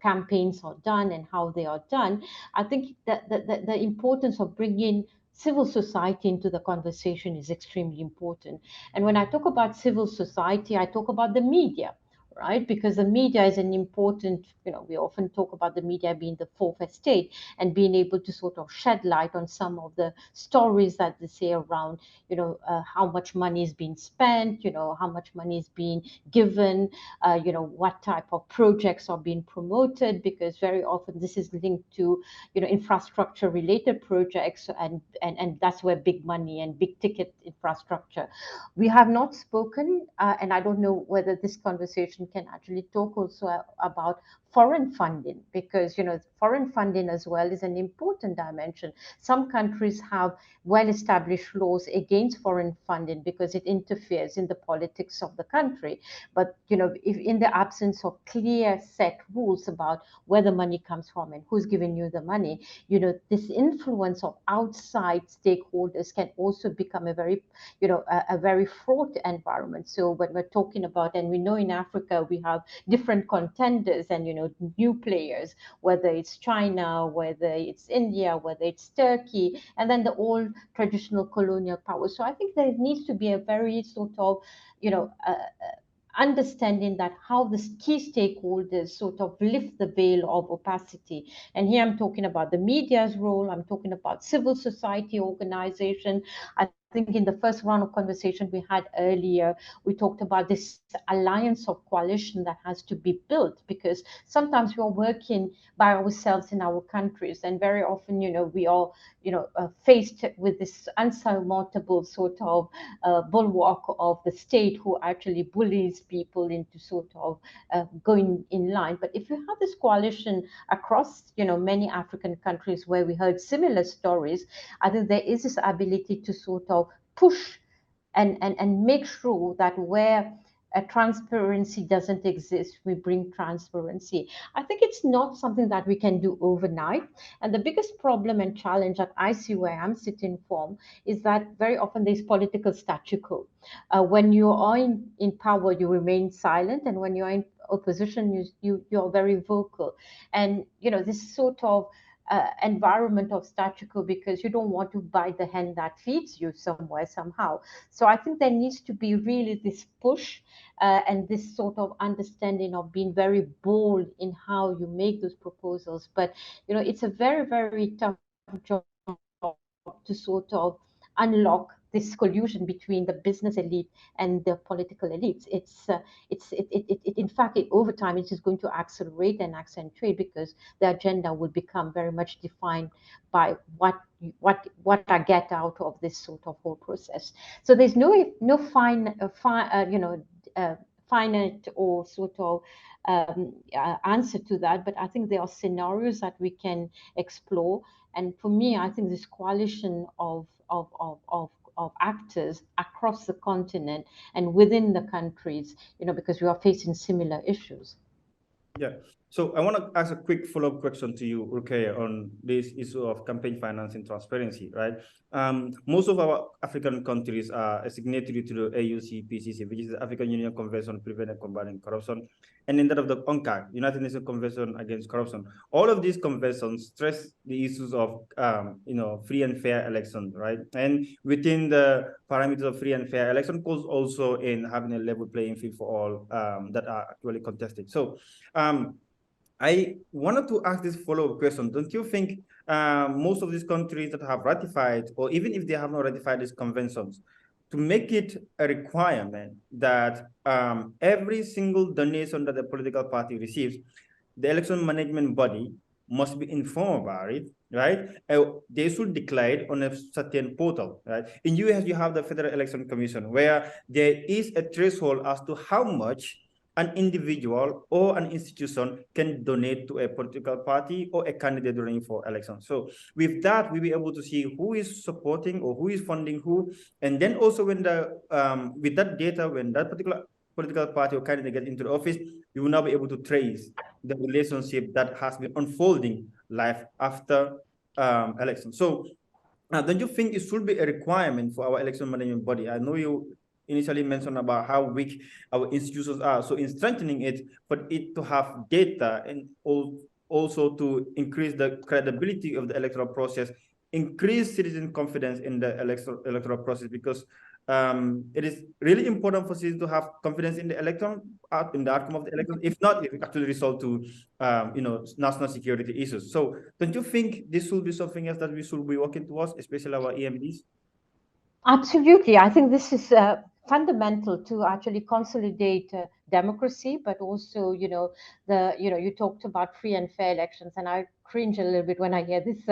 campaigns are done and how they are done, I think that the importance of bringing civil society into the conversation is extremely important. And when I talk about civil society, I talk about the media, right? Because the media is an important, we often talk about the media being the fourth estate and being able to sort of shed light on some of the stories that they say around, how much money is being spent, how much money is being given, what type of projects are being promoted, because very often this is linked to, infrastructure related projects, and that's where big money and big ticket infrastructure. We have not spoken, and I don't know whether this conversation can actually talk also about foreign funding, because foreign funding as well is an important dimension. Some countries have well-established laws against foreign funding because it interferes in the politics of the country. But if in the absence of clear set rules about where the money comes from and who's giving you the money, this influence of outside stakeholders can also become a very fraught environment. So when we're talking about, and we know in Africa we have different contenders and new players, whether it's China, whether it's India, whether it's Turkey, and then the old traditional colonial powers. So I think there needs to be a very sort of understanding that how the key stakeholders sort of lift the veil of opacity. And here I'm talking about the media's role, I'm talking about civil society organization. I think in the first round of conversation we had earlier, we talked about this alliance of coalition that has to be built, because sometimes we are working by ourselves in our countries, and very often, we are, faced with this unsurmountable sort of bulwark of the state who actually bullies people into sort of going in line. But if you have this coalition across, many African countries where we heard similar stories, I think there is this ability to sort of push and make sure that where a transparency doesn't exist, we bring transparency. I think it's not something that we can do overnight. And the biggest problem and challenge that I see where I'm sitting from is that very often there's political statu quo. When you are in power, you remain silent, and when you're in opposition, you're very vocal. And this sort of environment of statu quo, because you don't want to bite the hand that feeds you somewhere somehow. So I think there needs to be really this push and this sort of understanding of being very bold in how you make those proposals. But it's a very, very tough job to sort of unlock this collusion between the business elite and the political elites. In fact, over time, it is going to accelerate and accentuate, because the agenda will become very much defined by what I get out of this sort of whole process. So there's no finite or sort of answer to that, but I think there are scenarios that we can explore. And for me, I think this coalition of actors across the continent and within the countries, because we are facing similar issues. Yeah. So I want to ask a quick follow-up question to you, Ruqayyah, on this issue of campaign finance and transparency, right? Most of our African countries are a signatory to the AUCPCC, which is the African Union Convention on Preventing and Combating Corruption, and in that of the UNCAC, United Nations Convention Against Corruption. All of these conventions stress the issues of, free and fair elections, right? And within the parameters of free and fair election goes also in having a level playing field for all that are actually contested. So I wanted to ask this follow-up question. Don't you think most of these countries that have ratified, or even if they have not ratified these conventions, to make it a requirement that every single donation that a political party receives, the election management body must be informed about it, right? They should declare it on a certain portal, right? In US, you have the Federal Election Commission, where there is a threshold as to how much an individual or an institution can donate to a political party or a candidate running for election. So with that, we'll be able to see who is supporting or who is funding who. And then also when with that data, when that particular political party or candidate gets into the office, you will now be able to trace the relationship that has been unfolding life after election. So don't you think it should be a requirement for our election management body? I know you initially mentioned about how weak our institutions are. So in strengthening it, for it to have data and also to increase the credibility of the electoral process, increase citizen confidence in the electoral process, because it is really important for citizens to have confidence in the in the outcome of the election. If not, it actually result to national security issues. So don't you think this should be something else that we should be working towards, especially our EMDs? Absolutely. I think this is fundamental to actually consolidate democracy, but also, you talked about free and fair elections, and I cringe a little bit when I hear this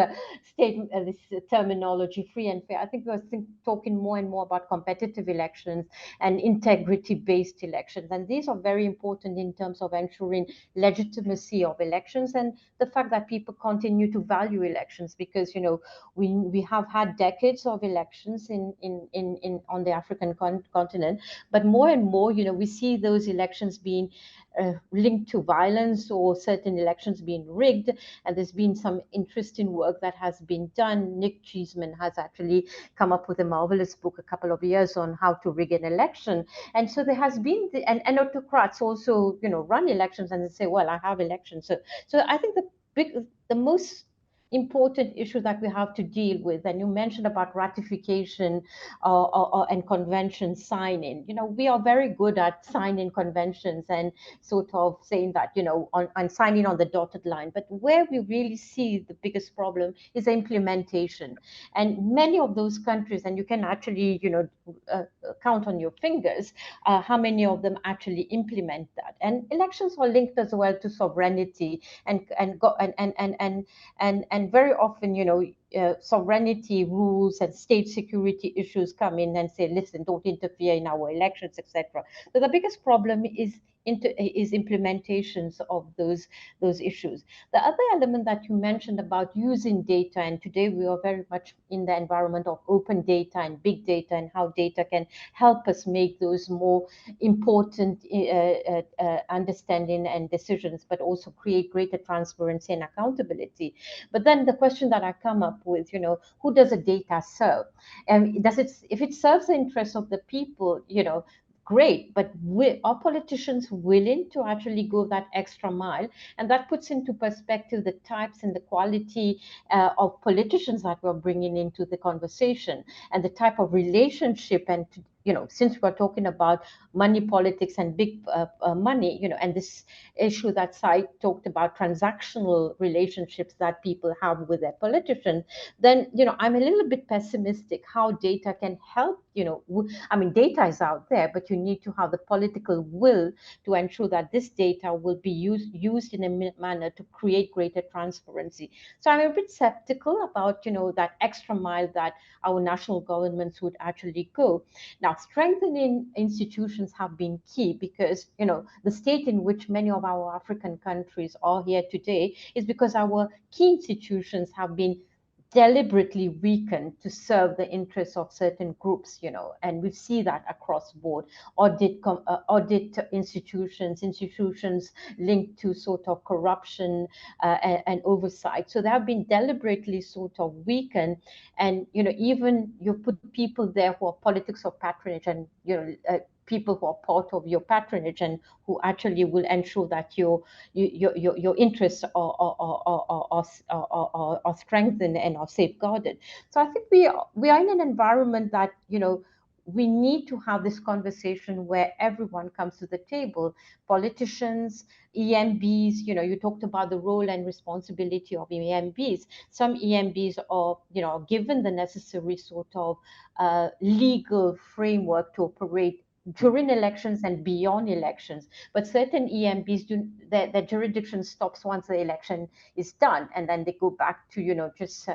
statement, this terminology, free and fair. I think we're talking more and more about competitive elections and integrity-based elections, and these are very important in terms of ensuring legitimacy of elections and the fact that people continue to value elections, because we have had decades of elections on the African continent, but more and more, we see those elections being linked to violence, or certain elections being rigged. And there's been some interesting work that has been done. Nick Cheeseman has actually come up with a marvelous book a couple of years on how to rig an election. And so there has been, and autocrats also, run elections and they say, well, I have elections. So I think the most important issue that we have to deal with. And you mentioned about ratification and convention signing. You know, we are very good at signing conventions and sort of saying that, you know, on signing on the dotted line. But where we really see the biggest problem is the implementation. And many of those countries, and you can actually, you know, count on your fingers how many of them actually implement that. And elections are linked as well to sovereignty and very often, you know, sovereignty rules and state security issues come in and say, listen, don't interfere in our elections, etc. So the biggest problem is implementations of those issues. The other element that you mentioned about using data, and today we are very much in the environment of open data and big data, and how data can help us make those more important understanding and decisions, but also create greater transparency and accountability. But then the question that I come up with, you know, who does the data serve? And if it serves the interests of the people, you know, great, but are politicians willing to actually go that extra mile? And that puts into perspective the types and the quality of politicians that we're bringing into the conversation, and the type of relationship. And you know, since we're talking about money politics and big money, you know, and this issue that Sai talked about, transactional relationships that people have with their politicians, then, you know, I'm a little bit pessimistic how data can help. You know, I mean, data is out there, but you need to have the political will to ensure that this data will be used in a manner to create greater transparency. So I'm a bit skeptical about, you know, that extra mile that our national governments would actually go. Now, strengthening institutions have been key, because, you know, the state in which many of our African countries are here today is because our key institutions have been deliberately weakened to serve the interests of certain groups, you know, and we see that across board. Audit institutions linked to sort of corruption and oversight. So they have been deliberately sort of weakened, and, you know, even you put people there who are politics of patronage, and, you know, people who are part of your patronage and who actually will ensure that your interests are strengthened and are safeguarded. So I think we are in an environment that, you know, we need to have this conversation where everyone comes to the table. Politicians, EMBs, you know, you talked about the role and responsibility of EMBs. Some EMBs are, you know, given the necessary sort of legal framework to operate during elections and beyond elections, but certain EMBs their jurisdiction stops once the election is done, and then they go back to, you know, just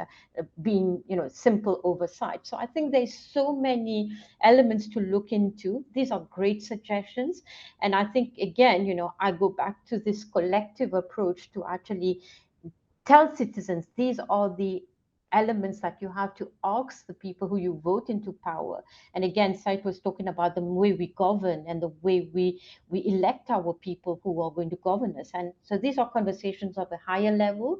being, you know, simple oversight. So I think there's so many elements to look into. These are great suggestions, and I think, again, you know, I go back to this collective approach to actually tell citizens these are the elements that you have to ask the people who you vote into power. And again, Said was talking about the way we govern and the way we elect our people who are going to govern us. And so these are conversations of a higher level.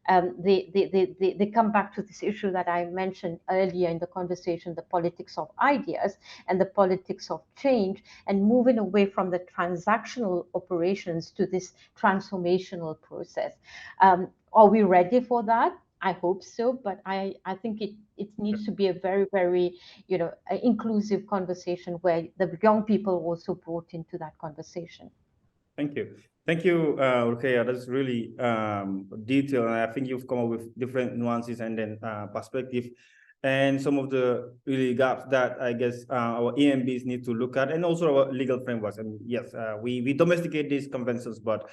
They come back to this issue that I mentioned earlier in the conversation, the politics of ideas and the politics of change, and moving away from the transactional operations to this transformational process. Are we ready for that? I hope so, but I think it needs to be a very, very, you know, inclusive conversation where the young people are also brought into that conversation. Thank you. Thank you, Rukia. That's really detailed, and I think you've come up with different nuances and then perspective, and some of the really gaps that I guess our EMBs need to look at, and also our legal frameworks. And yes, we domesticate these conventions, but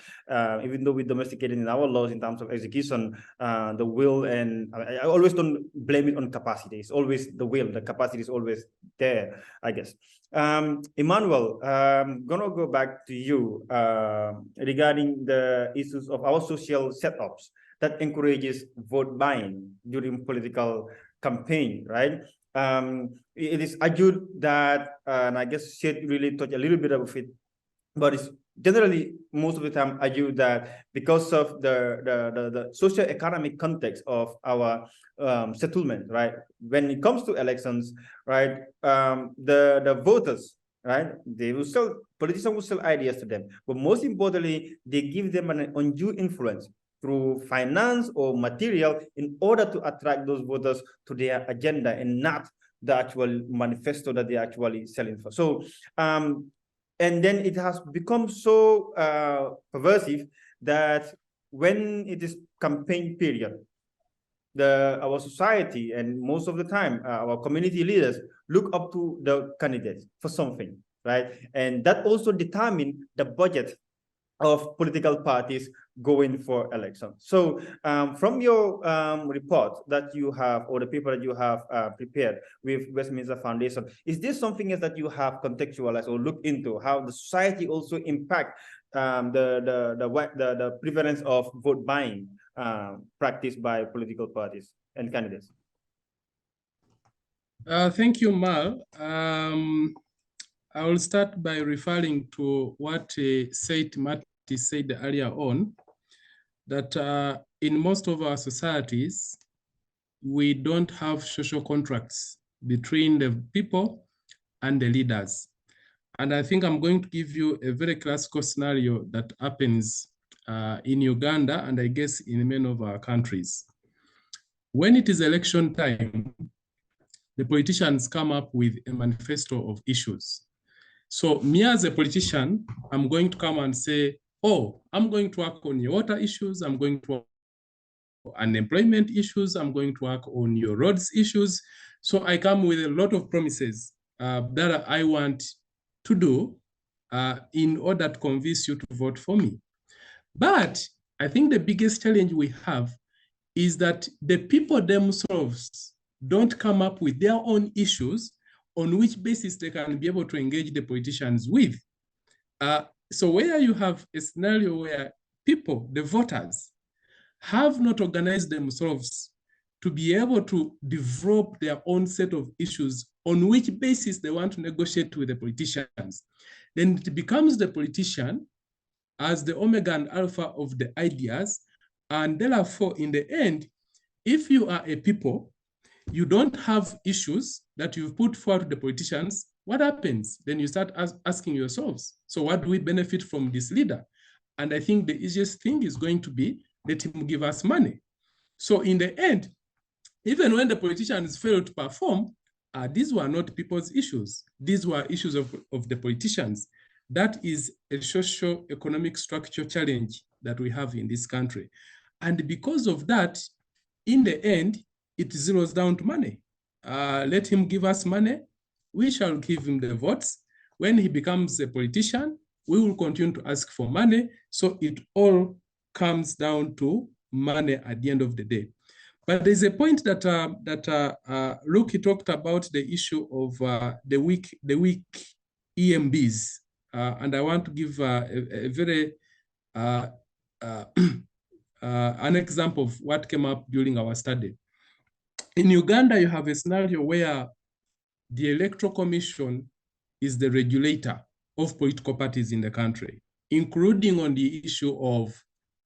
even though we domesticate it in our laws in terms of execution, the will, and I always don't blame it on capacity. It's always the will. The capacity is always there, I guess. Emmanuel, I'm gonna go back to you regarding the issues of our social setups that encourages vote buying during political campaign, right? It is argued that, and I guess Sid really touched a little bit of it, but it's generally most of the time argued that because of the socio-economic context of our settlement, right? When it comes to elections, right, the voters, right, they will sell, politicians will sell ideas to them, but most importantly, they give them an undue influence through finance or material in order to attract those voters to their agenda and not the actual manifesto that they're actually selling for. So, and then it has become so pervasive that when it is campaign period, our society and most of the time our community leaders look up to the candidates for something, right? And that also determines the budget of political parties going for election. So from your report that you have, or the paper that you have prepared with Westminster Foundation, is this something else that you have contextualized or looked into, how the society also impact the prevalence of vote buying practiced by political parties and candidates? Thank you, Mal. I will start by referring to what Said Mati said earlier on, that in most of our societies, we don't have social contracts between the people and the leaders. And I think I'm going to give you a very classical scenario that happens in Uganda, and I guess in many of our countries. When it is election time, the politicians come up with a manifesto of issues. So me as a politician, I'm going to come and say, oh, I'm going to work on your water issues, I'm going to work on unemployment issues, I'm going to work on your roads issues. So I come with a lot of promises that I want to do in order to convince you to vote for me. But I think the biggest challenge we have is that the people themselves don't come up with their own issues on which basis they can be able to engage the politicians with. So where you have a scenario where people, the voters, have not organized themselves to be able to develop their own set of issues on which basis they want to negotiate with the politicians, then it becomes the politician as the omega and alpha of the ideas. And therefore, in the end, if you are a people, you don't have issues that you've put forward to the politicians, what happens? Then you start asking yourselves, so what do we benefit from this leader? And I think the easiest thing is going to be, let him give us money. So in the end, even when the politicians fail to perform, these were not people's issues. These were issues of the politicians. That is a socio-economic structure challenge that we have in this country. And because of that, in the end, it zeroes down to money. Let him give us money. We shall give him the votes. When he becomes a politician, we will continue to ask for money. So it all comes down to money at the end of the day. But there's a point that Luki talked about, the issue of the weak EMBs. And I want to give a very an example of what came up during our study. In Uganda, you have a scenario where the Electoral Commission is the regulator of political parties in the country, including on the issue of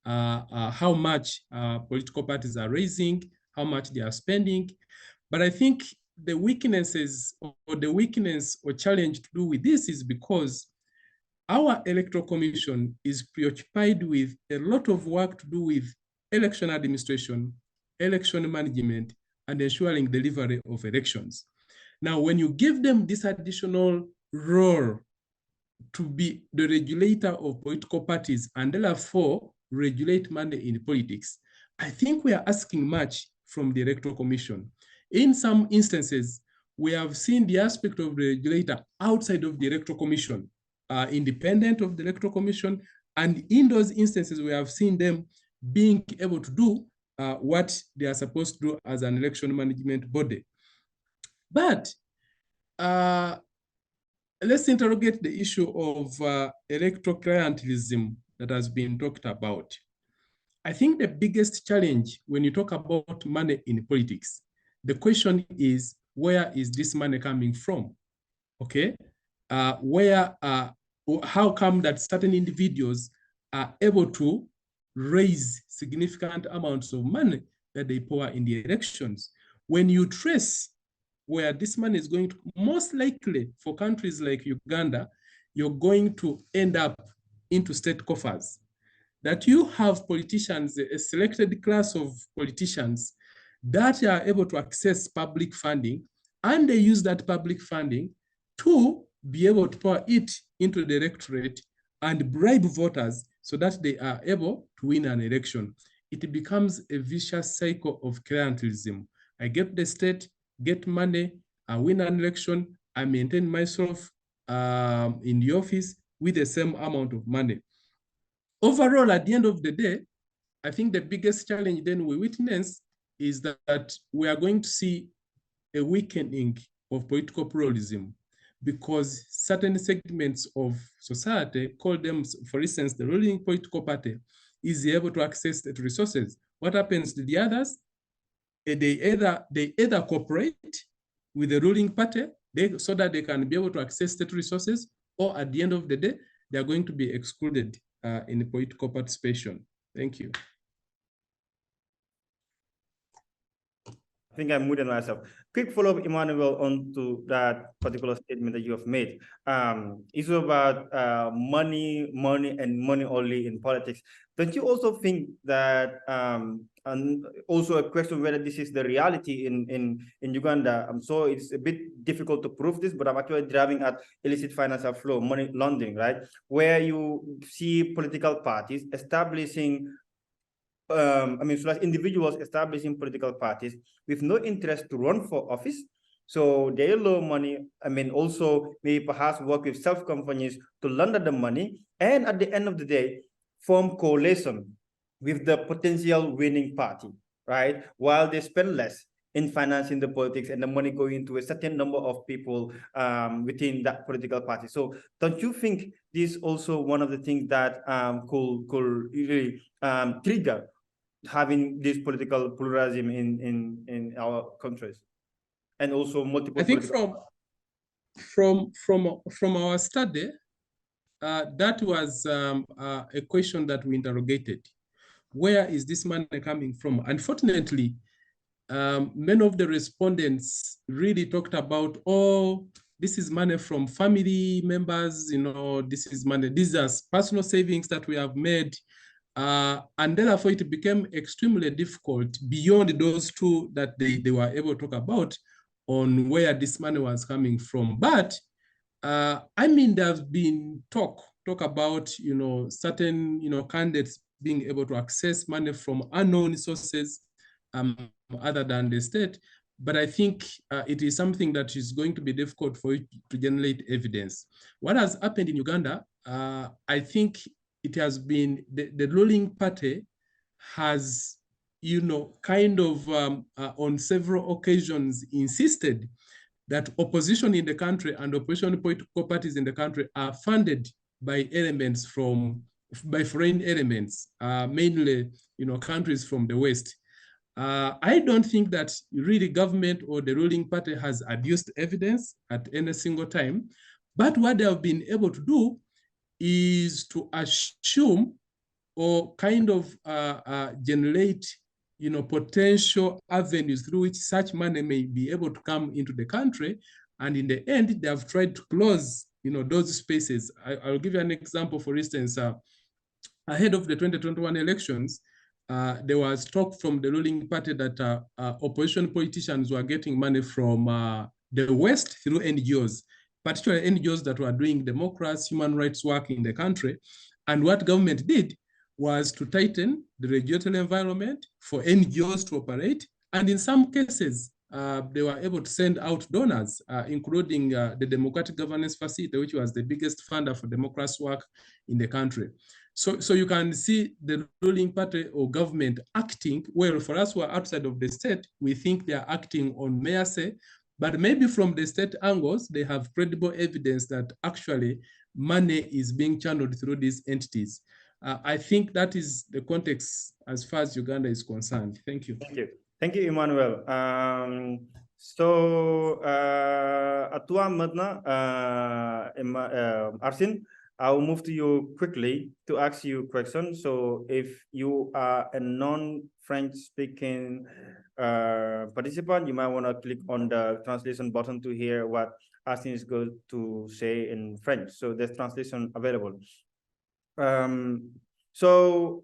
how much political parties are raising, how much they are spending. But I think the weaknesses or the weakness or challenge to do with this is because our Electoral Commission is preoccupied with a lot of work to do with election administration, election management, and ensuring delivery of elections. Now, when you give them this additional role to be the regulator of political parties and therefore regulate money in politics, I think we are asking much from the Electoral Commission. In some instances, we have seen the aspect of the regulator outside of the Electoral Commission, independent of the Electoral Commission. And in those instances, we have seen them being able to do what they are supposed to do as an election management body. But let's interrogate the issue of electoral clientelism that has been talked about. I think the biggest challenge when you talk about money in politics, the question is, where is this money coming from? Okay, how come that certain individuals are able to raise significant amounts of money that they pour in the elections? When you trace where this money is going to, most likely for countries like Uganda, you're going to end up into state coffers. that you have politicians, a selected class of politicians that are able to access public funding, and they use that public funding to be able to pour it into the electorate and bribe voters so that they are able to win an election. It becomes a vicious cycle of clientelism. I get the state, get money, I win an election, I maintain myself in the office with the same amount of money. Overall, at the end of the day, I think the biggest challenge then we witness is that we are going to see a weakening of political pluralism, because certain segments of society, call them, for instance, the ruling political party, is able to access the resources. What happens to the others? They either cooperate with the ruling party so that they can be able to access state resources, or at the end of the day, they are going to be excluded in political participation. Thank you. I think I muted myself. Quick follow-up, Emmanuel, on to that particular statement that you have made. It's about money only in politics. Don't you also think that, and also a question whether this is the reality in Uganda? So it's a bit difficult to prove this, but I'm actually driving at illicit financial flow, money laundering, right? Where you see political parties establishing individuals establishing political parties with no interest to run for office. So they low money, also maybe perhaps work with self-companies to launder the money, and at the end of the day, form coalition with the potential winning party, right? While they spend less in financing the politics and the money going to a certain number of people within that political party. So don't you think this is also one of the things that could really trigger having this political pluralism in our countries, and also multiple? I think from our study, that was a question that we interrogated. Where is this money coming from? Unfortunately, many of the respondents really talked about, oh, this is money from family members, this is money, these are personal savings that we have made. And therefore, it became extremely difficult beyond those two that they were able to talk about on where this money was coming from. But there's been talk about, certain, candidates being able to access money from unknown sources other than the state. But I think it is something that is going to be difficult for you to generate evidence. What has happened in Uganda, I think it has been the ruling party has, on several occasions insisted that opposition in the country and opposition political parties in the country are funded by foreign elements, mainly, countries from the West. I don't think that really government or the ruling party has adduced evidence at any single time, but what they have been able to do is to assume or kind of generate, potential avenues through which such money may be able to come into the country. And in the end, they have tried to close, those spaces. I'll give you an example. For instance, ahead of the 2021 elections, there was talk from the ruling party that opposition politicians were getting money from the West through NGOs, particularly NGOs that were doing democracy, human rights work in the country. And what government did was to tighten the regulatory environment for NGOs to operate. And in some cases, they were able to send out donors, including the Democratic Governance Facility, which was the biggest funder for democracy work in the country. So you can see the ruling party or government acting, well, for us who are outside of the state, we think they are acting on mercy, but maybe from the state angles, they have credible evidence that actually money is being channeled through these entities. I think that is the context as far as Uganda is concerned. Thank you. Thank you. Thank you, Emmanuel. Atua Madna, Arsin, I will move to you quickly to ask you a question. So if you are a non-French speaking participant, you might want to click on the translation button to hear what Arsin is going to say in French. So there's translation available. So,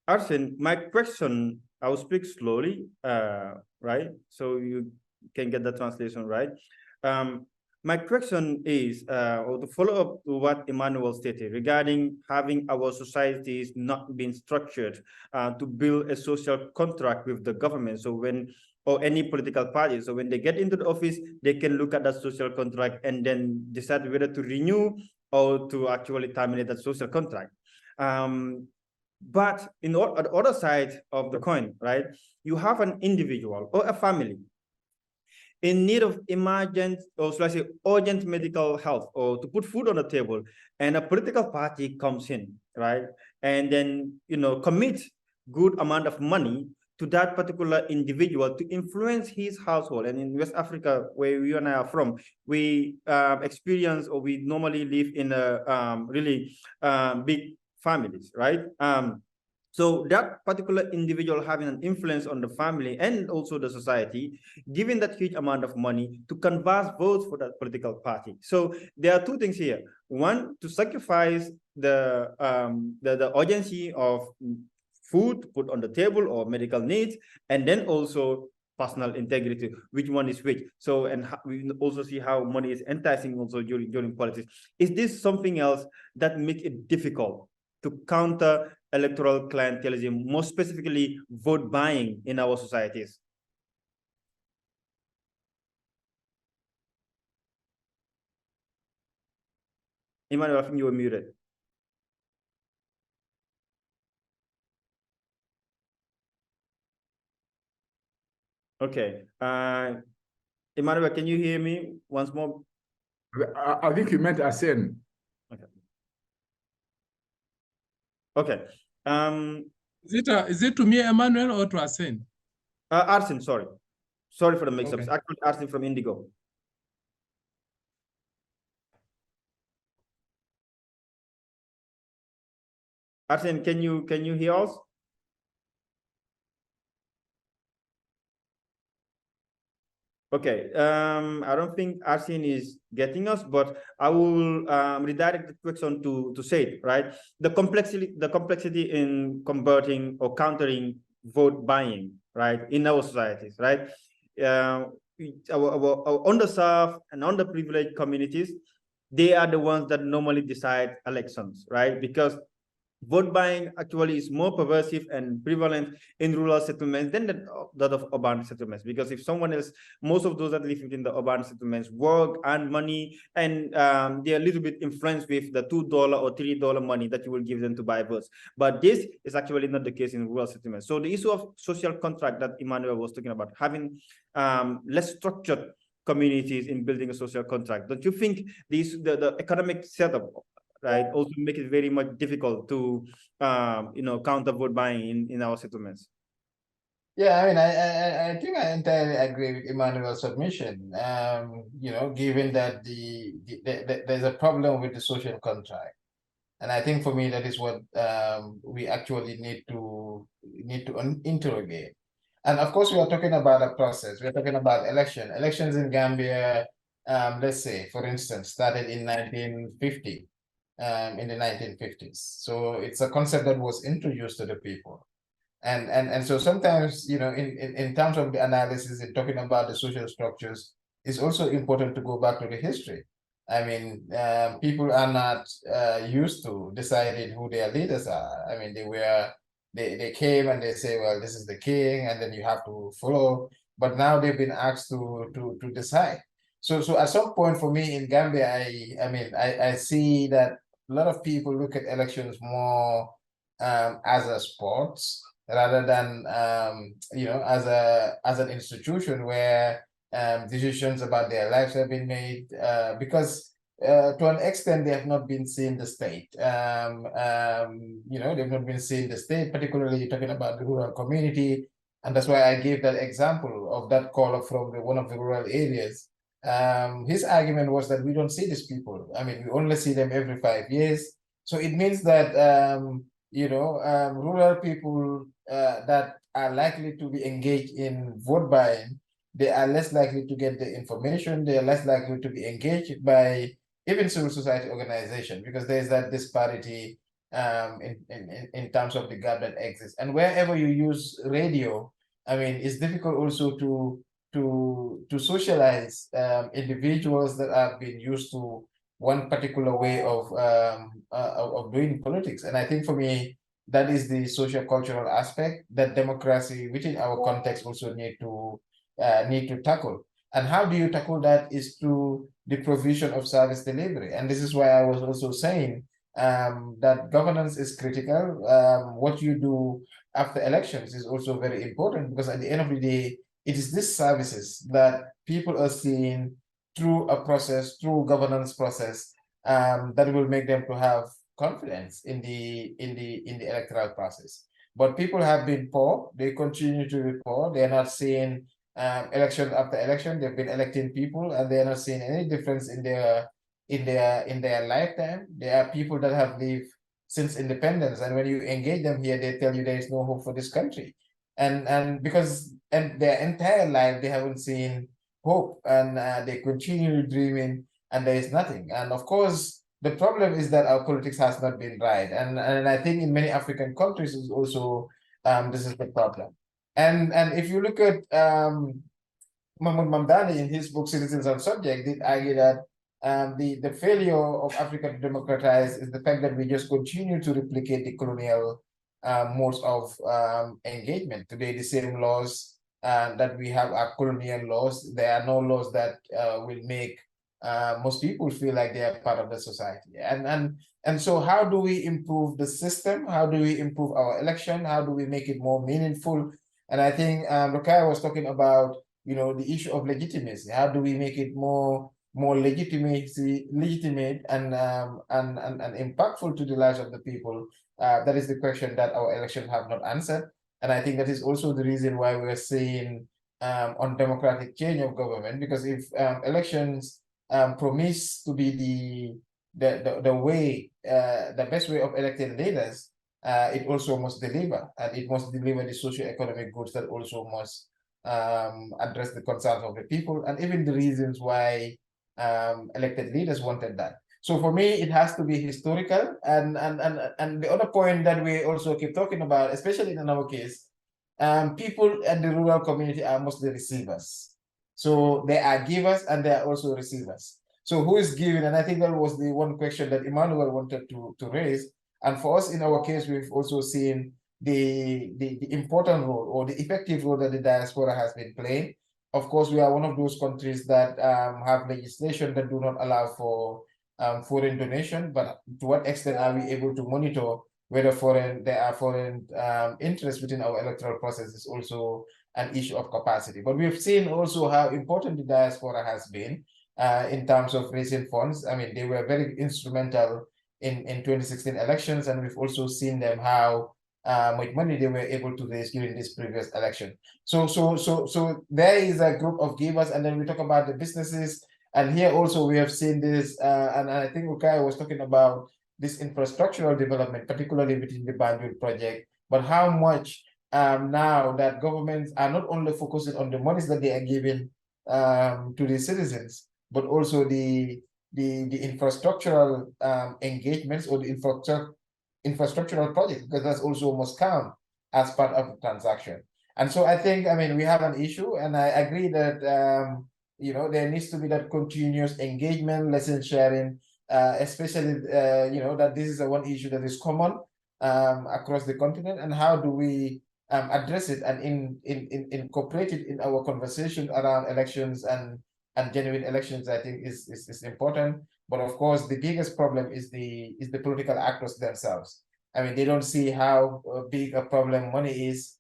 Arsene, my question, I will speak slowly, right? So you can get the translation right. My question is, or to follow up to what Emmanuel stated regarding having our societies not being structured to build a social contract with the government. So when, or any political party, so when they get into the office, they can look at that social contract and then decide whether to renew or to actually terminate that social contract. But on the other side of the coin, right, you have an individual or a family in need of emergent, or should I say urgent medical health, or to put food on the table, and a political party comes in, right, and then, you know, commit good amount of money to that particular individual to influence his household. And in West Africa, where you and I are from, we experience, or we normally live in a really big families, right? So that particular individual having an influence on the family and also the society, giving that huge amount of money to canvass votes for that political party. So there are two things here. One, to sacrifice the urgency of food put on the table or medical needs, and then also personal integrity, which one is which. So, and we also see how money is enticing also during politics. Is this something else that makes it difficult to counter electoral clientelism, more specifically vote buying in our societies? Emmanuel, I think you were muted. Okay. Emmanuel, can you hear me once more? I think you meant Arsene. Okay. Okay. Is it to me, Emmanuel, or to Arsene? Arsene, sorry. Sorry for the mix-up. Okay. It's actually Arsene from Indigo. Arsene, can you hear us? Okay, I don't think Arsene is getting us, but I will redirect the question to Said, right? The complexity in converting or countering vote buying, right, in our societies, right? Our underserved and underprivileged communities, they are the ones that normally decide elections, right? Because vote buying actually is more pervasive and prevalent in rural settlements than that of urban settlements. Because if someone else, most of those that live within the urban settlements work, earn money, and they're a little bit influenced with the $2 or $3 money that you will give them to buy votes. But this is actually not the case in rural settlements. So the issue of social contract that Emmanuel was talking about, having less structured communities in building a social contract, don't you think the economic setup, right, also make it very much difficult to counter vote buying in our settlements? Yeah, I mean, I think I entirely agree with Emmanuel's submission. Given that there's a problem with the social contract, and I think for me that is what we actually need to interrogate. And of course, we are talking about a process. We're talking about elections in Gambia. Let's say, for instance, started in 1950. In the 1950s. So it's a concept that was introduced to the people. And so sometimes, in terms of the analysis and talking about the social structures, it's also important to go back to the history. I mean, people are not used to deciding who their leaders are. I mean, they came and they say, well, this is the king, and then you have to follow. But now they've been asked to decide. So at some point for me in Gambia, I see that a lot of people look at elections more as a sport rather than as an institution where decisions about their lives have been made, because to an extent they have not been seeing the state. They've not been seeing the state, particularly talking about the rural community, and that's why I gave that example of that caller from one of the rural areas. His argument was that we don't see these people. I mean, we only see them every 5 years. So it means that rural people that are likely to be engaged in vote buying, they are less likely to get the information. They are less likely to be engaged by even civil society organization, because there is that disparity in terms of the gap that exists. And wherever you use radio, I mean, it's difficult also to socialize individuals that have been used to one particular way of doing politics. And I think for me, that is the social cultural aspect that democracy within our context also need to tackle. And how do you tackle that is through the provision of service delivery. And this is why I was also saying that governance is critical. What you do after elections is also very important, because at the end of the day, it is these services that people are seeing through a process, through governance process, that will make them to have confidence in the electoral process. But people have been poor. They continue to be poor. They are not seeing election after election. They've been electing people, and they are not seeing any difference in their lifetime. There are people that have lived since independence, and when you engage them here, they tell you there is no hope for this country, and because their entire life they haven't seen hope, and they continue dreaming, and there is nothing. And of course, the problem is that our politics has not been right, and I think in many African countries is also this is the problem. And if you look at Mahmoud Mamdani in his book Citizens on Subject did argue that the failure of Africa to democratize is the fact that we just continue to replicate the colonial modes of engagement. Today, the same laws that we have are colonial laws. There are no laws that will make most people feel like they are part of the society. And so how do we improve the system? How do we improve our election? How do we make it more meaningful? And I think Rukaya was talking about, the issue of legitimacy. How do we make it more legitimate and impactful to the lives of the people? That is the question that our elections have not answered. And I think that is also the reason why we're seeing undemocratic change of government, because if elections promise to be the way, the best way of electing leaders, it also must deliver, and it must deliver the socio-economic goods that also must address the concerns of the people, and even the reasons why elected leaders wanted that. So for me, it has to be historical. And the other point that we also keep talking about, especially in our case, people at the rural community are mostly receivers. So they are givers and they are also receivers. So who is giving? And I think that was the one question that Emmanuel wanted to raise. And for us, in our case, we've also seen the important role or the effective role that the diaspora has been playing. Of course, we are one of those countries that have legislation that do not allow for foreign donation, but to what extent are we able to monitor whether there are foreign interests within our electoral process is also an issue of capacity. But we've seen also how important the diaspora has been in terms of raising funds. I mean, they were very instrumental in 2016 elections, and we've also seen them how much money they were able to raise during this previous election. So there is a group of givers, and then we talk about the businesses. And here also we have seen this, and I think Ukaya was talking about this infrastructural development, particularly within the bandwidth project, but how much now that governments are not only focusing on the monies that they are giving to the citizens, but also the infrastructural engagements or the infrastructural projects, because that's also must count as part of the transaction. And so I think, I mean, we have an issue, and I agree that there needs to be that continuous engagement, lesson sharing, especially that this is one issue that is common across the continent, and how do we address it and incorporate it in our conversation around elections and genuine elections. I think is important. But of course, the biggest problem is the political actors themselves. I mean, they don't see how big a problem money is,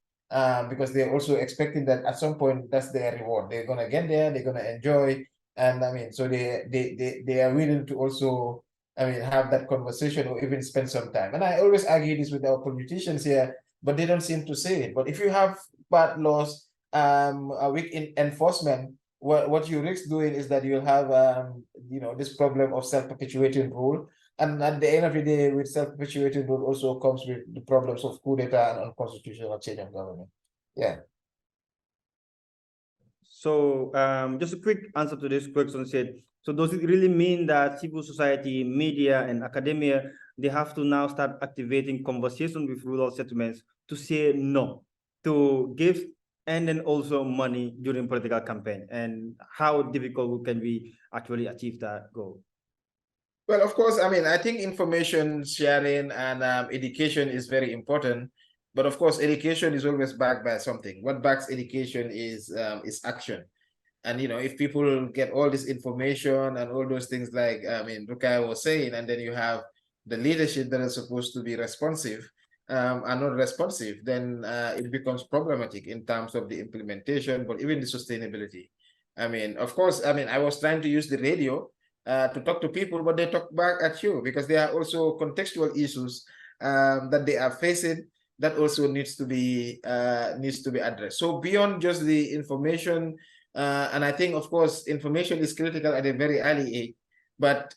because they're also expecting that at some point that's their reward. They're gonna get there, they're gonna enjoy, and I mean, so they are willing to also, I mean, have that conversation or even spend some time. And I always argue this with our politicians here, but they don't seem to say it. But if you have bad laws, a weak enforcement, what you risk doing is that you'll have this problem of self-perpetuating rule. And at the end of the day, with self-perpetuating rule also comes with the problems of coup d'etat and unconstitutional change of government. Yeah. So just a quick answer to this question said, so does it really mean that civil society, media, and academia they have to now start activating conversation with rural settlements to say no to gifts and then also money during political campaign, and how difficult can we actually achieve that goal? Well, of course, I mean, I think information sharing and education is very important. But of course, education is always backed by something. What backs education is action. And if people get all this information and all those things, like Rukai was saying, and then you have the leadership that is supposed to be responsive are not responsive, then it becomes problematic in terms of the implementation, but even the sustainability. I mean, of course, I was trying to use the radio to talk to people, but they talk back at you because there are also contextual issues that they are facing that also needs to be addressed. So beyond just the information, and I think, of course, information is critical at a very early age, but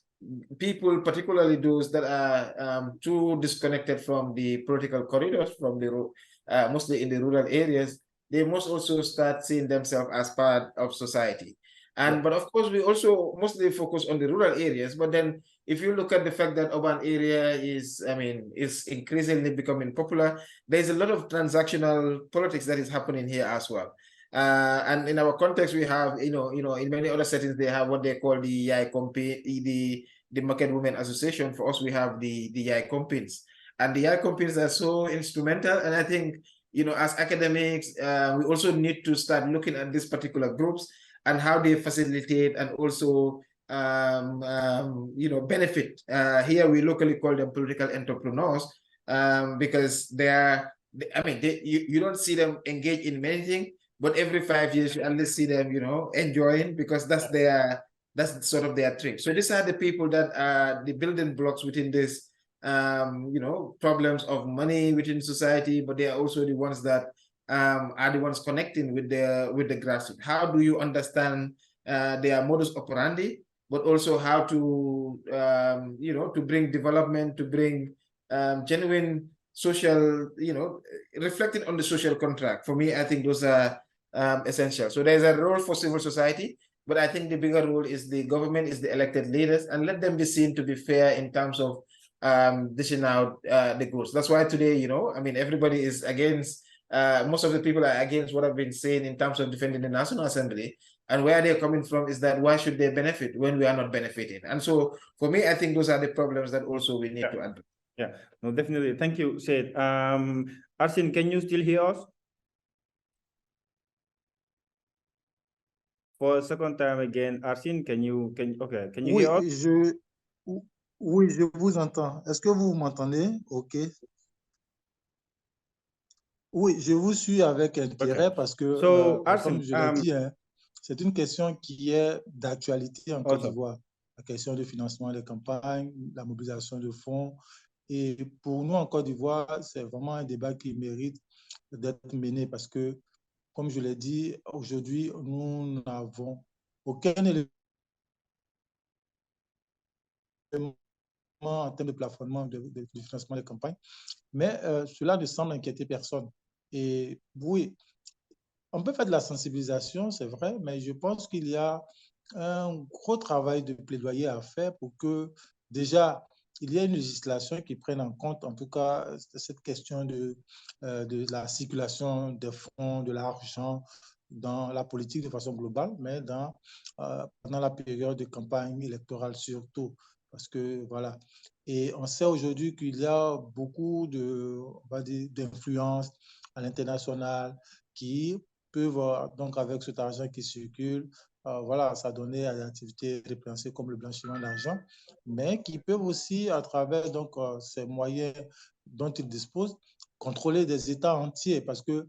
people, particularly those that are too disconnected from the political corridors, from the mostly in the rural areas, they must also start seeing themselves as part of society. And but of course, we also mostly focus on the rural areas. But then, if you look at the fact that urban area is increasingly becoming popular, there's a lot of transactional politics that is happening here as well. And in our context, we have, in many other settings, they have what they call the the Market Women Association. For us, we have the YAI companies. And the YAI companies are so instrumental. And I think, as academics, we also need to start looking at these particular groups and how they facilitate and also, benefit. Here, we locally call them political entrepreneurs because they are, you don't see them engage in many things, but every 5 years you at least see them, enjoying, because that's sort of their trick. So these are the people that are the building blocks within this, problems of money within society, but they are also the ones that are the ones connecting with the grassroots. How do you understand their modus operandi, but also how to, to bring development, to bring genuine social, reflecting on the social contract. For me, I think those are essential. So there's a role for civil society, but I think the bigger role is the government, is the elected leaders, and let them be seen to be fair in terms of dishing out the goods. That's why today, everybody is against, most of the people are against what I've been saying in terms of defending the National Assembly. And where they're coming from is that why should they benefit when we are not benefiting? And so for me, I think those are the problems that also we need to address. Yeah, no, definitely. Thank you, Said. Arsin, can you still hear us? For a second time again, Arsin, can you hear us? Oui, je vous entends. Est-ce que vous m'entendez? OK. Oui, je vous suis avec intérêt parce que, So, Arsin, comme je l'ai dit, c'est une question qui est d'actualité en Côte d'Ivoire. La question du financement des campagnes, la mobilisation de fonds. Et pour nous en Côte d'Ivoire, c'est vraiment un débat qui mérite d'être mené parce que, comme je l'ai dit, aujourd'hui, nous n'avons aucun élément en termes de plafonnement du financement des campagnes, mais cela ne semble inquiéter personne. Et oui, on peut faire de la sensibilisation, c'est vrai, mais je pense qu'il y a un gros travail de plaidoyer à faire pour que déjà il y ait une législation qui prenne en compte, en tout cas, cette question de la circulation des fonds, de l'argent dans la politique de façon globale, mais pendant la période de campagne électorale surtout. Parce que, voilà. Et on sait aujourd'hui qu'il y a beaucoup d'influences à l'international qui peuvent, donc avec cet argent qui circule, voilà, s'adonner à des activités répréhensibles comme le blanchiment d'argent, mais qui peuvent aussi, à travers donc, ces moyens dont ils disposent, contrôler des États entiers, parce que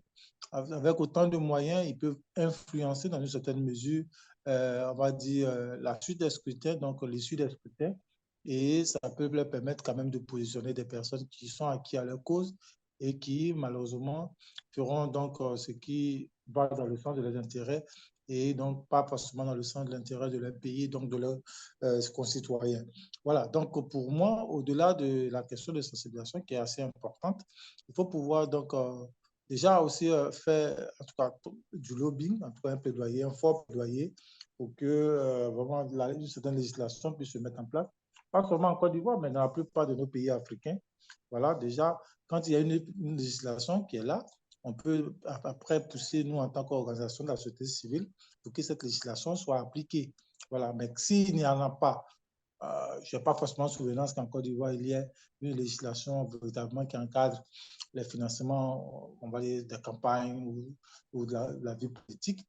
avec autant de moyens, ils peuvent influencer dans une certaine mesure, on va dire, la suite des scrutins, donc l'issue des scrutins, et ça peut leur permettre quand même de positionner des personnes qui sont acquis à leur cause et qui, malheureusement, feront donc ce qui va dans le sens de leurs intérêts et donc pas forcément dans le sens de l'intérêt de leur pays, donc de leurs concitoyens. Voilà, donc pour moi, au-delà de la question de sensibilisation qui est assez importante, il faut pouvoir donc déjà aussi faire en tout cas du lobbying, en tout cas un plaidoyer, un fort plaidoyer pour que vraiment une certaine législation puisse se mettre en place pas seulement en Côte d'Ivoire, mais dans la plupart de nos pays africains. Voilà, déjà, quand il y a une législation qui est là, on peut après pousser, nous, en tant qu'organisation de la société civile, pour que cette législation soit appliquée. Voilà, mais s'il n'y en a pas, je n'ai pas forcément souvenance qu'en Côte d'Ivoire, il y ait une législation véritablement qui encadre les financements, on va dire, des campagnes ou de la vie politique.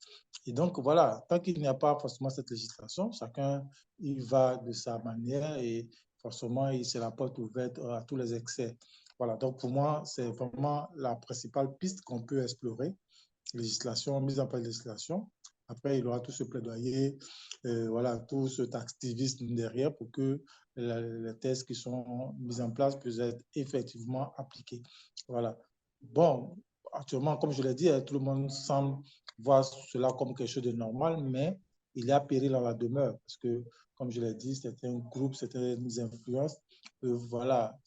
Et donc, voilà, tant qu'il n'y a pas forcément cette législation, chacun il va de sa manière et forcément, c'est la porte ouverte à tous les excès. Voilà, donc pour moi, c'est vraiment la principale piste qu'on peut explorer, législation, mise en place de législation. Après, il y aura tout ce plaidoyer, voilà, tout cet activisme derrière pour que les tests qui sont mis en place puissent être effectivement appliqués. Voilà. Bon, actuellement, comme je l'ai dit, tout le monde semble voir cela comme quelque chose de normal, mais il y a péril à la demeure parce que, comme je l'ai dit, certains groupes, certaines influences peuvent, voilà,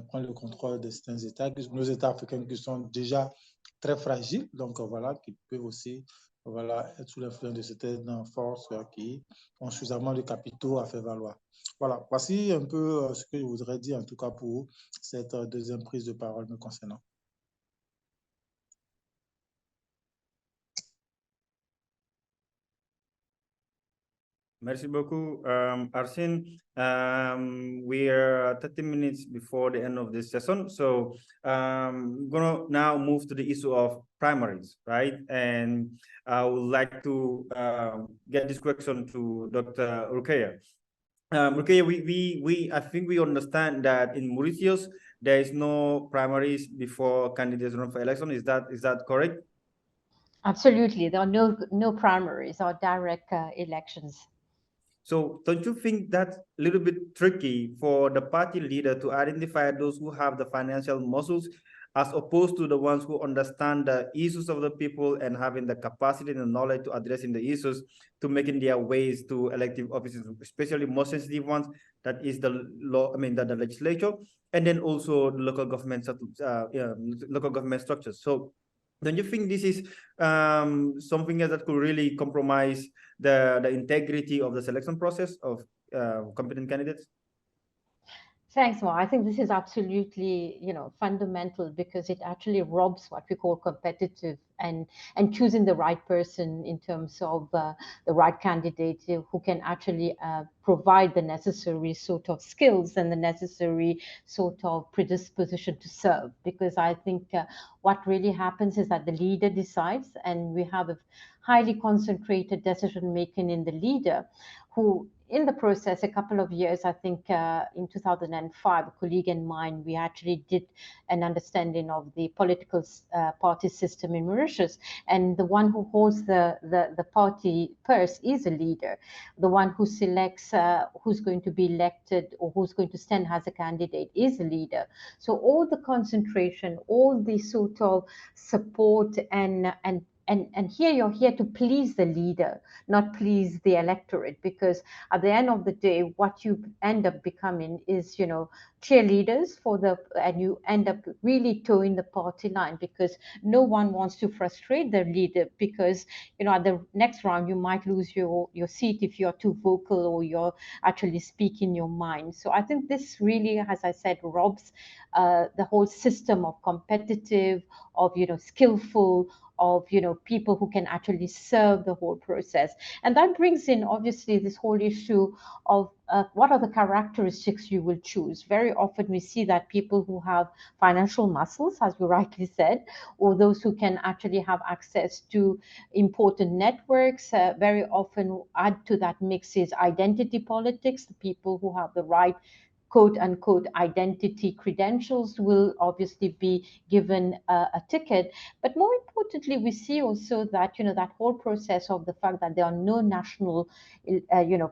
prendre le contrôle de certains États, nos États africains qui sont déjà très fragiles, donc voilà, qui peuvent aussi voilà, être sous l'influence de certaines forces qui ont suffisamment de capitaux à faire valoir. Voilà, voici un peu ce que je voudrais dire en tout cas pour cette deuxième prise de parole me concernant. Merci beaucoup, Arsene. We are 30 minutes before the end of this session, so I'm gonna now move to the issue of primaries, right? And I would like to get this question to Dr. Rukeya. Rukeya, I think we understand that in Mauritius there is no primaries before candidates run for election. Is that correct? Absolutely, there are no primaries or direct elections. So don't you think that's a little bit tricky for the party leader to identify those who have the financial muscles as opposed to the ones who understand the issues of the people and having the capacity and the knowledge to addressing the issues to making their ways to elective offices, especially more sensitive ones, that is the law, the legislature, and then also the local government, local government structures. So don't you think this is something that could really compromise the integrity of the selection process of competent candidates? Thanks, Mo. I think this is absolutely, fundamental because it actually robs what we call competitive and choosing the right person in terms of the right candidate who can actually provide the necessary sort of skills and the necessary sort of predisposition to serve. Because I think what really happens is that the leader decides, and we have a highly concentrated decision making in the leader, who in the process, a couple of years, I think in 2005, a colleague and mine, we actually did an understanding of the political party system in Mauritius. And the one who holds the party purse is a leader. The one who selects who's going to be elected or who's going to stand as a candidate is a leader. So all the concentration, all the sort of support and here you're here to please the leader, not please the electorate, because at the end of the day, what you end up becoming is, cheerleaders and you end up really towing the party line because no one wants to frustrate the leader because, at the next round, you might lose your seat if you're too vocal or you're actually speaking your mind. So I think this really, as I said, robs the whole system of competitive, of, skillful, of people who can actually serve the whole process. And that brings in obviously this whole issue of what are the characteristics you will choose. Very often we see that people who have financial muscles, as you rightly said, or those who can actually have access to important networks, very often add to that mix is identity politics. The people who have the right quote unquote identity credentials will obviously be given a ticket. But more importantly, we see also that, that whole process of the fact that there are no national,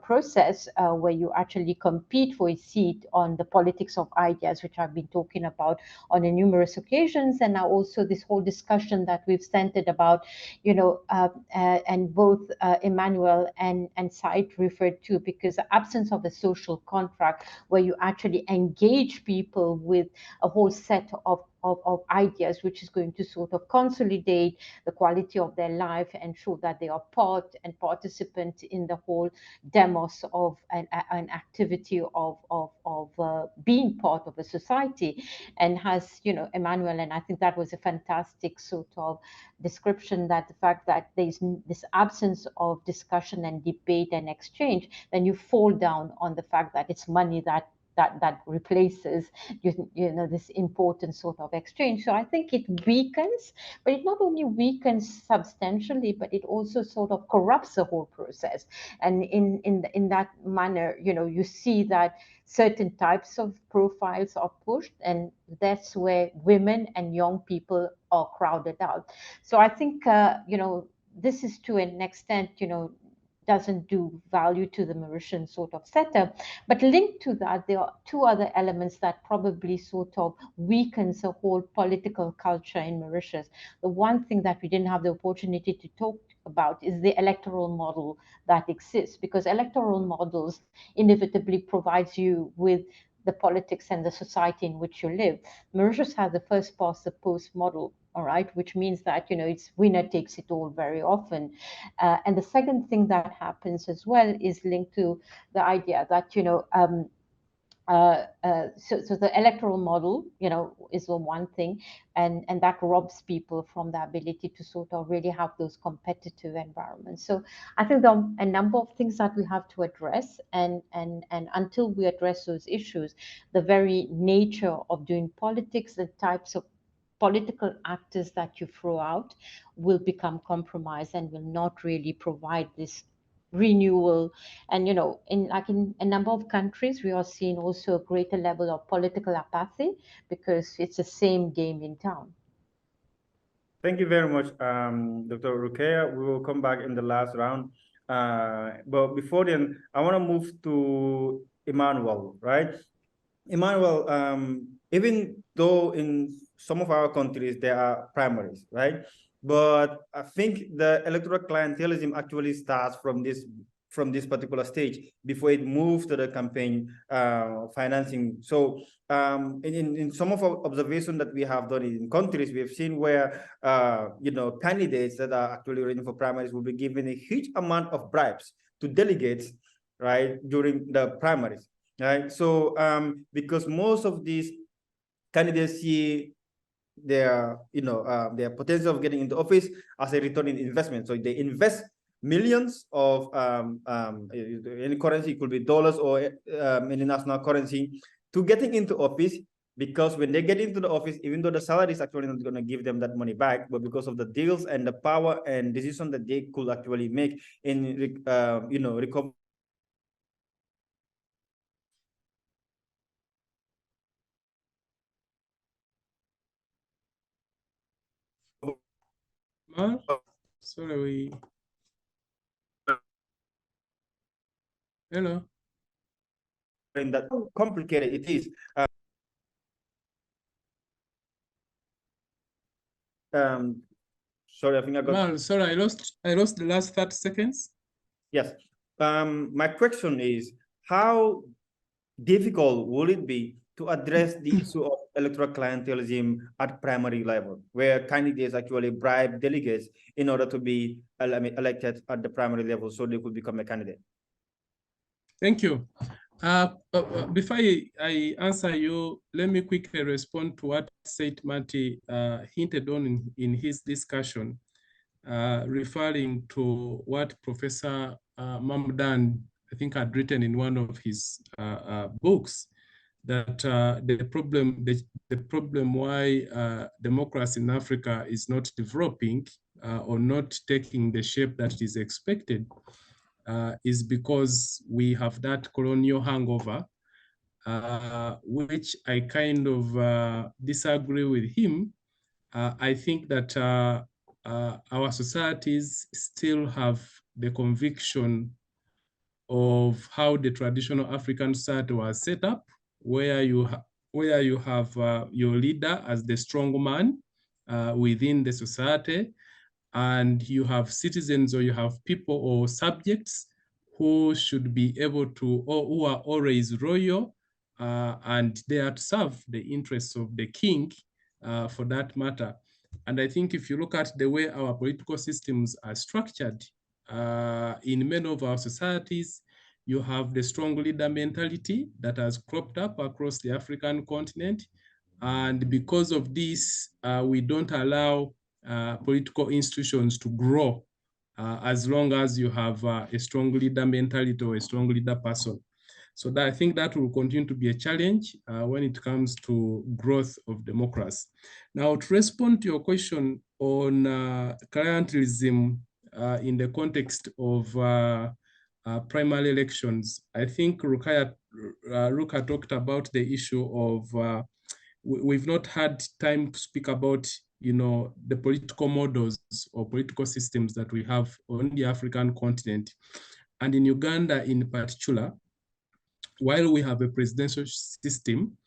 process where you actually compete for a seat on the politics of ideas, which I've been talking about on numerous occasions. And now also this whole discussion that we've centered about, and both Emmanuel and Said referred to, because the absence of a social contract where you actually engage people with a whole set of ideas, which is going to sort of consolidate the quality of their life and show that they are part and participant in the whole demos of an activity of being part of a society. And has, you know, Emmanuel, and I think that was a fantastic sort of description, that the fact that there's this absence of discussion and debate and exchange, then you fall down on the fact that it's money that replaces you know this important sort of exchange. So I think it weakens, but it not only weakens substantially, but it also sort of corrupts the whole process. And in that manner, you know, you see that certain types of profiles are pushed, and that's where women and young people are crowded out. So I think you know, this is to an extent, you know, doesn't do value to the Mauritian sort of setup. But linked to that, there are two other elements that probably sort of weakens the whole political culture in Mauritius. The one thing that we didn't have the opportunity to talk about is the electoral model that exists, because electoral models inevitably provides you with the politics and the society in which you live. Mauritius has the first past the post model, all right, which means that, you know, it's winner takes it all very often. And the second thing that happens as well is linked to the idea that, you know, so the electoral model, you know, is the one thing, and that robs people from the ability to sort of really have those competitive environments. So I think there are a number of things that we have to address, and until we address those issues, the very nature of doing politics, the types of political actors that you throw out will become compromised and will not really provide this renewal. And you know, in a number of countries, we are seeing also a greater level of political apathy because it's the same game in town. Thank you very much, Dr. Rukeya. We will come back in the last round. But before then, I want to move to Emmanuel, right? Emmanuel, even though in some of our countries there are primaries, right? But I think the electoral clientelism actually starts from this particular stage before it moves to the campaign financing. So in some of our observations that we have done in countries, we have seen where you know, candidates that are actually running for primaries will be given a huge amount of bribes to delegates, right, during the primaries. Right. So because most of these candidates see their, you know, their potential of getting into office as a return in investment. So they invest millions of any currency, it could be dollars or any national currency, to getting into office, because when they get into the office, even though the salary is actually not going to give them that money back, but because of the deals and the power and decision that they could actually make in you know, recover. Sorry, hello. And that complicated it is. Sorry, I think I got. Mal, sorry, I lost the last 30 seconds. Yes. My question is, how difficult will it be to address the issue of electoral clientelism at primary level, where candidates actually bribe delegates in order to be elected at the primary level so they could become a candidate? Thank you. Before I answer you, let me quickly respond to what Said Mati hinted on in his discussion, referring to what Professor Mamdan, I think, had written in one of his books, that the problem why democracy in Africa is not developing or not taking the shape that is expected is because we have that colonial hangover, which I kind of disagree with him. I think that our societies still have the conviction of how the traditional African society was set up, where you have your leader as the strong man within the society, and you have citizens, or you have people or subjects who should be able to, or who are always loyal and they are to serve the interests of the king for that matter. And I think if you look at the way our political systems are structured in many of our societies, you have the strong leader mentality that has cropped up across the African continent. And because of this, we don't allow political institutions to grow as long as you have a strong leader mentality or a strong leader person. So that, I think that will continue to be a challenge when it comes to growth of democracy. Now, to respond to your question on clientelism in the context of primary elections, I think Ruka talked about the issue of we've not had time to speak about, you know, the political models or political systems that we have on the African continent. And in Uganda in particular, while we have a presidential system,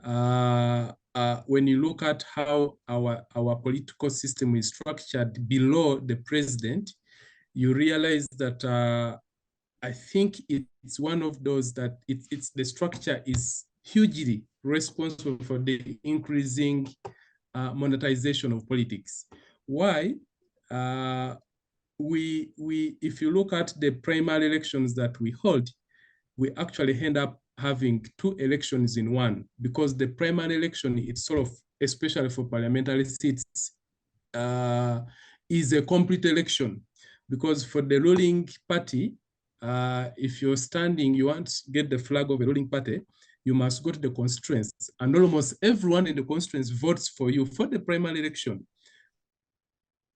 when you look at how our political system is structured below the president, you realize that I think it's one of those that it's the structure is hugely responsible for the increasing monetization of politics. Why? If you look at the primary elections that we hold, we actually end up having 2 elections in one, because the primary election, it's sort of, especially for parliamentary seats, is a complete election. Because for the ruling party, if you're standing, you want to get the flag of a ruling party, you must go to the constituents, and almost everyone in the constituents votes for you for the primary election,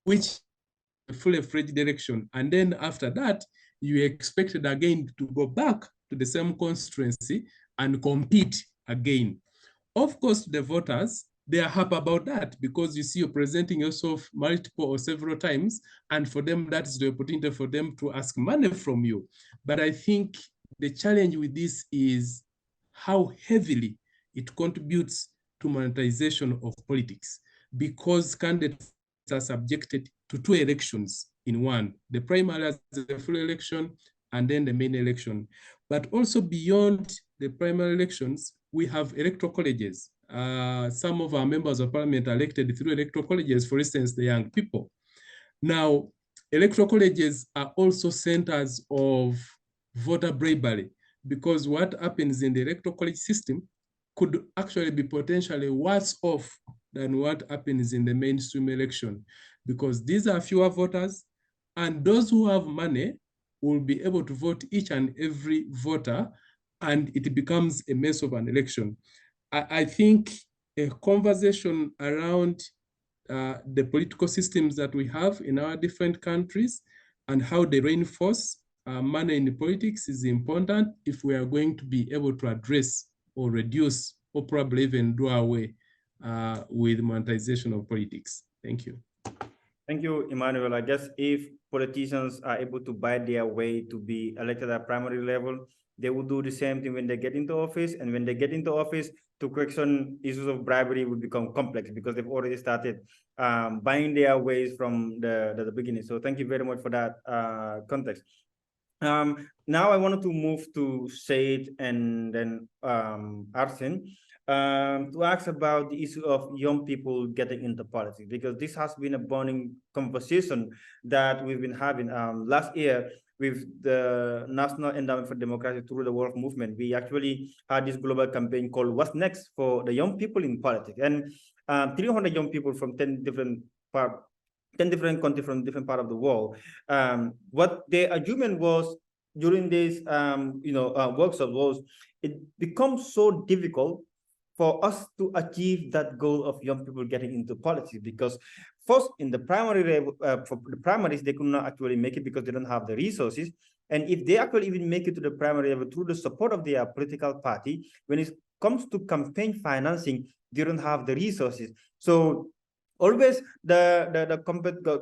which a fully fledged election. And then after that, you expected again to go back to the same constituency and compete again. Of course, the voters, they are happy about that, because you see you're presenting yourself multiple or several times, and for them, that is the opportunity for them to ask money from you. But I think the challenge with this is how heavily it contributes to monetization of politics, because candidates are subjected to 2 elections in one, the primary as a full election, and then the main election. But also beyond the primary elections, we have electoral colleges. Some of our members of parliament are elected through electoral colleges, for instance, the young people. Now, electoral colleges are also centers of voter bribery, because what happens in the electoral college system could actually be potentially worse off than what happens in the mainstream election, because these are fewer voters, and those who have money will be able to vote each and every voter, and it becomes a mess of an election. I think a conversation around the political systems that we have in our different countries and how they reinforce money in politics is important if we are going to be able to address or reduce or probably even do away with monetization of politics. Thank you. Thank you, Emmanuel. I guess if politicians are able to buy their way to be elected at primary level, they will do the same thing when they get into office. And when they get into office, to question issues of bribery will become complex, because they've already started buying their ways from the beginning. So thank you very much for that context. Now I wanted to move to Said and then Arsen to ask about the issue of young people getting into politics, because this has been a burning conversation that we've been having. Last year, with the National Endowment for Democracy Through the World movement, we actually had this global campaign called What's Next for the young people in politics. And 300 young people from 10 different countries from different parts of the world. What their argument was during this workshop was, it becomes so difficult for us to achieve that goal of young people getting into politics, because first in the primary for the primaries, they could not actually make it because they don't have the resources. And if they actually even make it to the primary level through the support of their political party, when it comes to campaign financing, they don't have the resources. So always the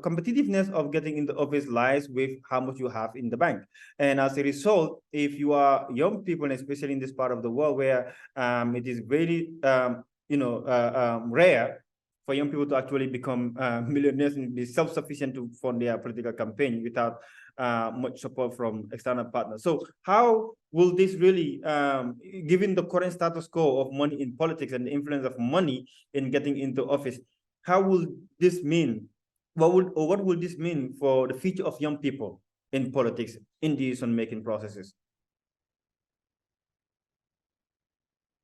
competitiveness of getting into office lies with how much you have in the bank. And as a result, if you are young people, especially in this part of the world where it is very rare for young people to actually become millionaires and be self-sufficient to fund their political campaign without much support from external partners. So how will this really, given the current status quo of money in politics and the influence of money in getting into office, how will this mean? What would this mean for the future of young people in politics, in decision-making processes?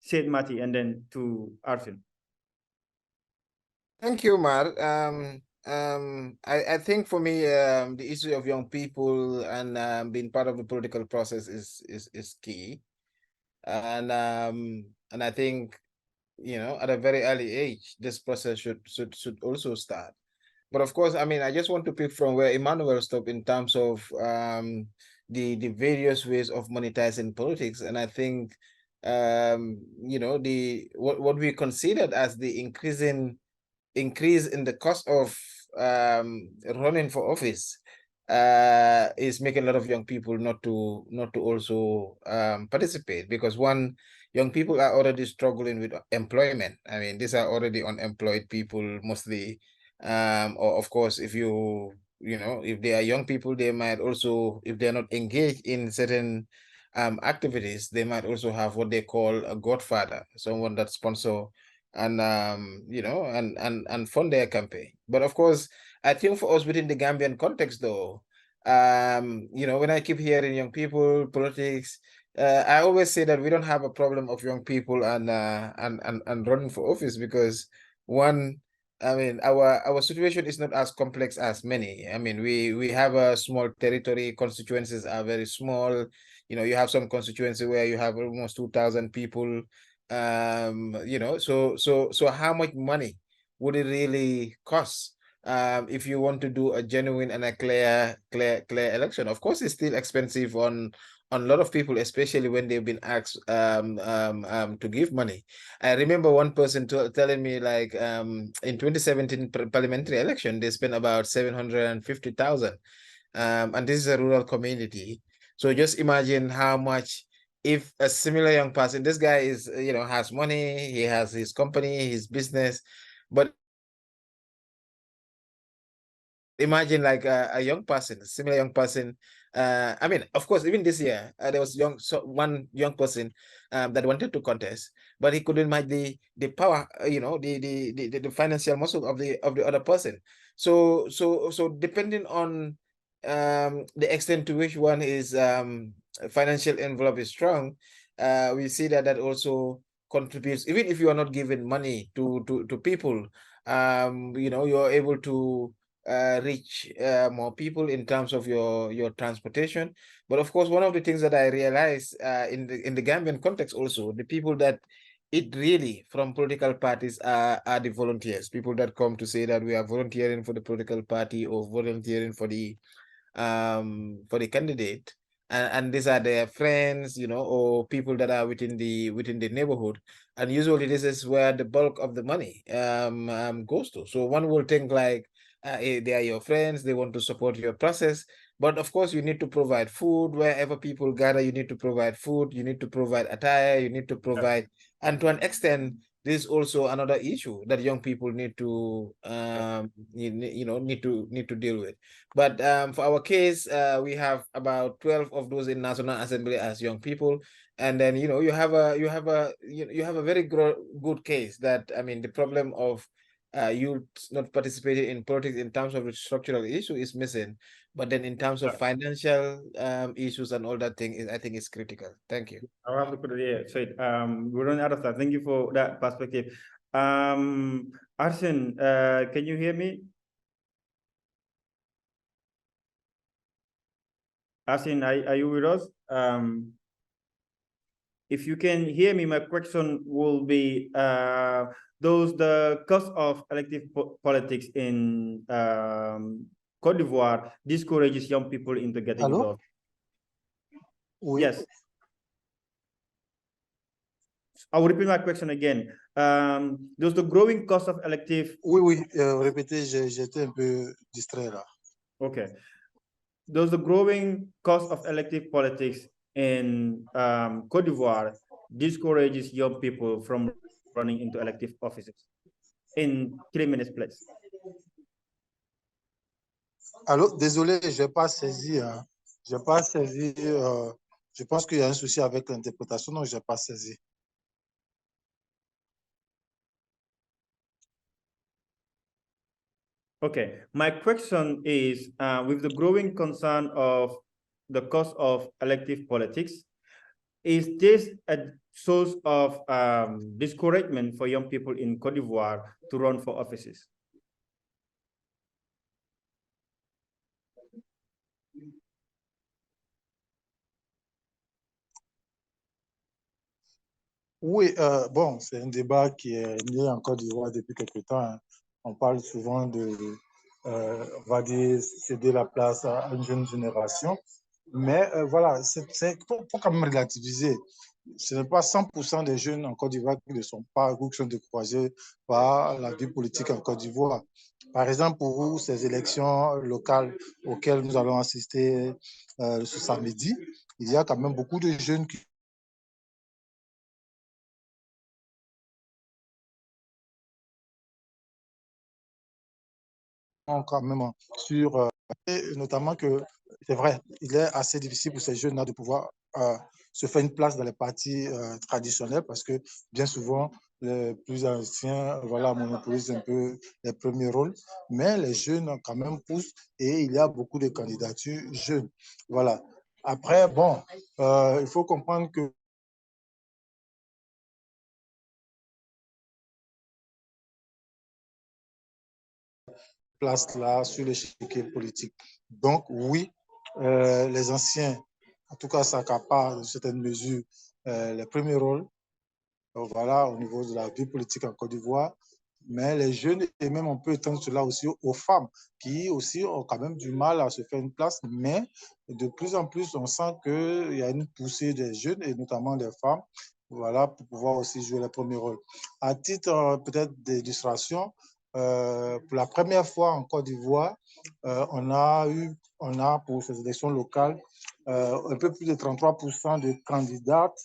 Said Mati, and then to Arfin. Thank you, Mar. I think for me, the issue of young people and being part of the political process is key, and I think, you know, at a very early age, this process should also start. But of course, I mean, I just want to pick from where Emmanuel stopped in terms of the various ways of monetizing politics, and I think you know, what we considered as the increase in the cost of running for office is making a lot of young people not to also participate, because one, young people are already struggling with employment. I mean, these are already unemployed people mostly. Or of course, if you know, if they are young people, they might also, if they're not engaged in certain activities, they might also have what they call a godfather, someone that sponsor and you know, and fund their campaign. But of course, I think for us within the Gambian context, though, you know, when I keep hearing young people, politics, I always say that we don't have a problem of young people and running for office, because one, I mean, our situation is not as complex as many. I mean, we have a small territory, constituencies are very small. You know, you have some constituency where you have almost 2,000 people. You know, so how much money would it really cost if you want to do a genuine and a clear election? Of course, it's still expensive on a lot of people, especially when they've been asked to give money. I remember one person telling me, like, in 2017 parliamentary election, they spent about 750,000, and this is a rural community. So just imagine how much, if a similar young person, this guy is, you know, has money, he has his company, his business, but imagine like a young person, a similar young person. I mean, of course, even this year, there was one young person that wanted to contest, but he couldn't match the power, you know, the financial muscle of the other person. So depending on the extent to which one is financial envelope is strong, we see that also contributes. Even if you are not giving money to people, you know, you're able to reach more people in terms of your transportation. But of course, one of the things that I realized in the Gambian context also, the people that eat really from political parties are the volunteers, people that come to say that we are volunteering for the political party or volunteering for the candidate, and these are their friends, you know, or people that are within the neighborhood, and usually this is where the bulk of the money goes to. So one will think like, they are your friends, they want to support your process, but of course you need to provide food wherever people gather. You need to provide food, you need to provide attire, you need to provide, and to an extent, this is also another issue that young people need to you know, need to deal with. But for our case, we have about 12 of those in National Assembly as young people, and then, you know, you have a very good case that, I mean, the problem of youth not participating in politics in terms of the structural issue is missing, but then in terms of financial issues and all that thing, I think is critical. Thank you. I'll have to put it here. So we're running out of time. Thank you for that perspective. Arsen, can you hear me? Arsen, are you with us? If you can hear me, my question will be, the cost of elective politics in Cote d'Ivoire discourages young people into getting involved? Oui. Yes. I will repeat my question again. Does the growing cost of elective... Oui, répétez, j'étais un peu distrait là. Okay. Does the growing cost of elective politics in Cote d'Ivoire discourages young people from running into elective offices? In 3 minutes, please. Allô, désolé, je n'ai pas saisi. Hein. Je n'ai pas saisi. Je pense qu'il y a un souci avec l'interprétation, donc je n'ai pas saisi. Okay, my question is, with the growing concern of the cost of elective politics, is this a source of discouragement for young people in Cote d'Ivoire to run for offices? Oui, bon, c'est un débat qui est né en Côte d'Ivoire depuis quelque temps. Hein. On parle souvent de, on va dire, céder la place à une jeune génération. Mais voilà, faut quand même relativiser. Ce n'est pas 100% des jeunes en Côte d'Ivoire qui ne sont pas ou qui sont découragés par la vie politique en Côte d'Ivoire. Par exemple, pour vous, ces élections locales auxquelles nous allons assister ce samedi, il y a quand même beaucoup de jeunes qui quand même sur, et notamment que c'est vrai, il est assez difficile pour ces jeunes-là de pouvoir se faire une place dans les partis traditionnels parce que bien souvent, les plus anciens voilà, monopolisent un peu les premiers rôles, mais les jeunes quand même poussent et il y a beaucoup de candidatures jeunes. Voilà. Après, bon, il faut comprendre que place là sur l'échiquier politique. Donc, oui, les anciens, en tout cas, s'accaparent de certaines mesures les premiers rôles voilà, au niveau de la vie politique en Côte d'Ivoire. Mais les jeunes, et même on peut étendre cela aussi aux femmes, qui aussi ont quand même du mal à se faire une place. Mais de plus en plus, on sent qu'il y a une poussée des jeunes, et notamment des femmes, voilà, pour pouvoir aussi jouer les premiers rôles. À titre peut-être d'illustration, pour la première fois en Côte d'Ivoire, on a pour ces élections locales un peu plus de 33% de candidates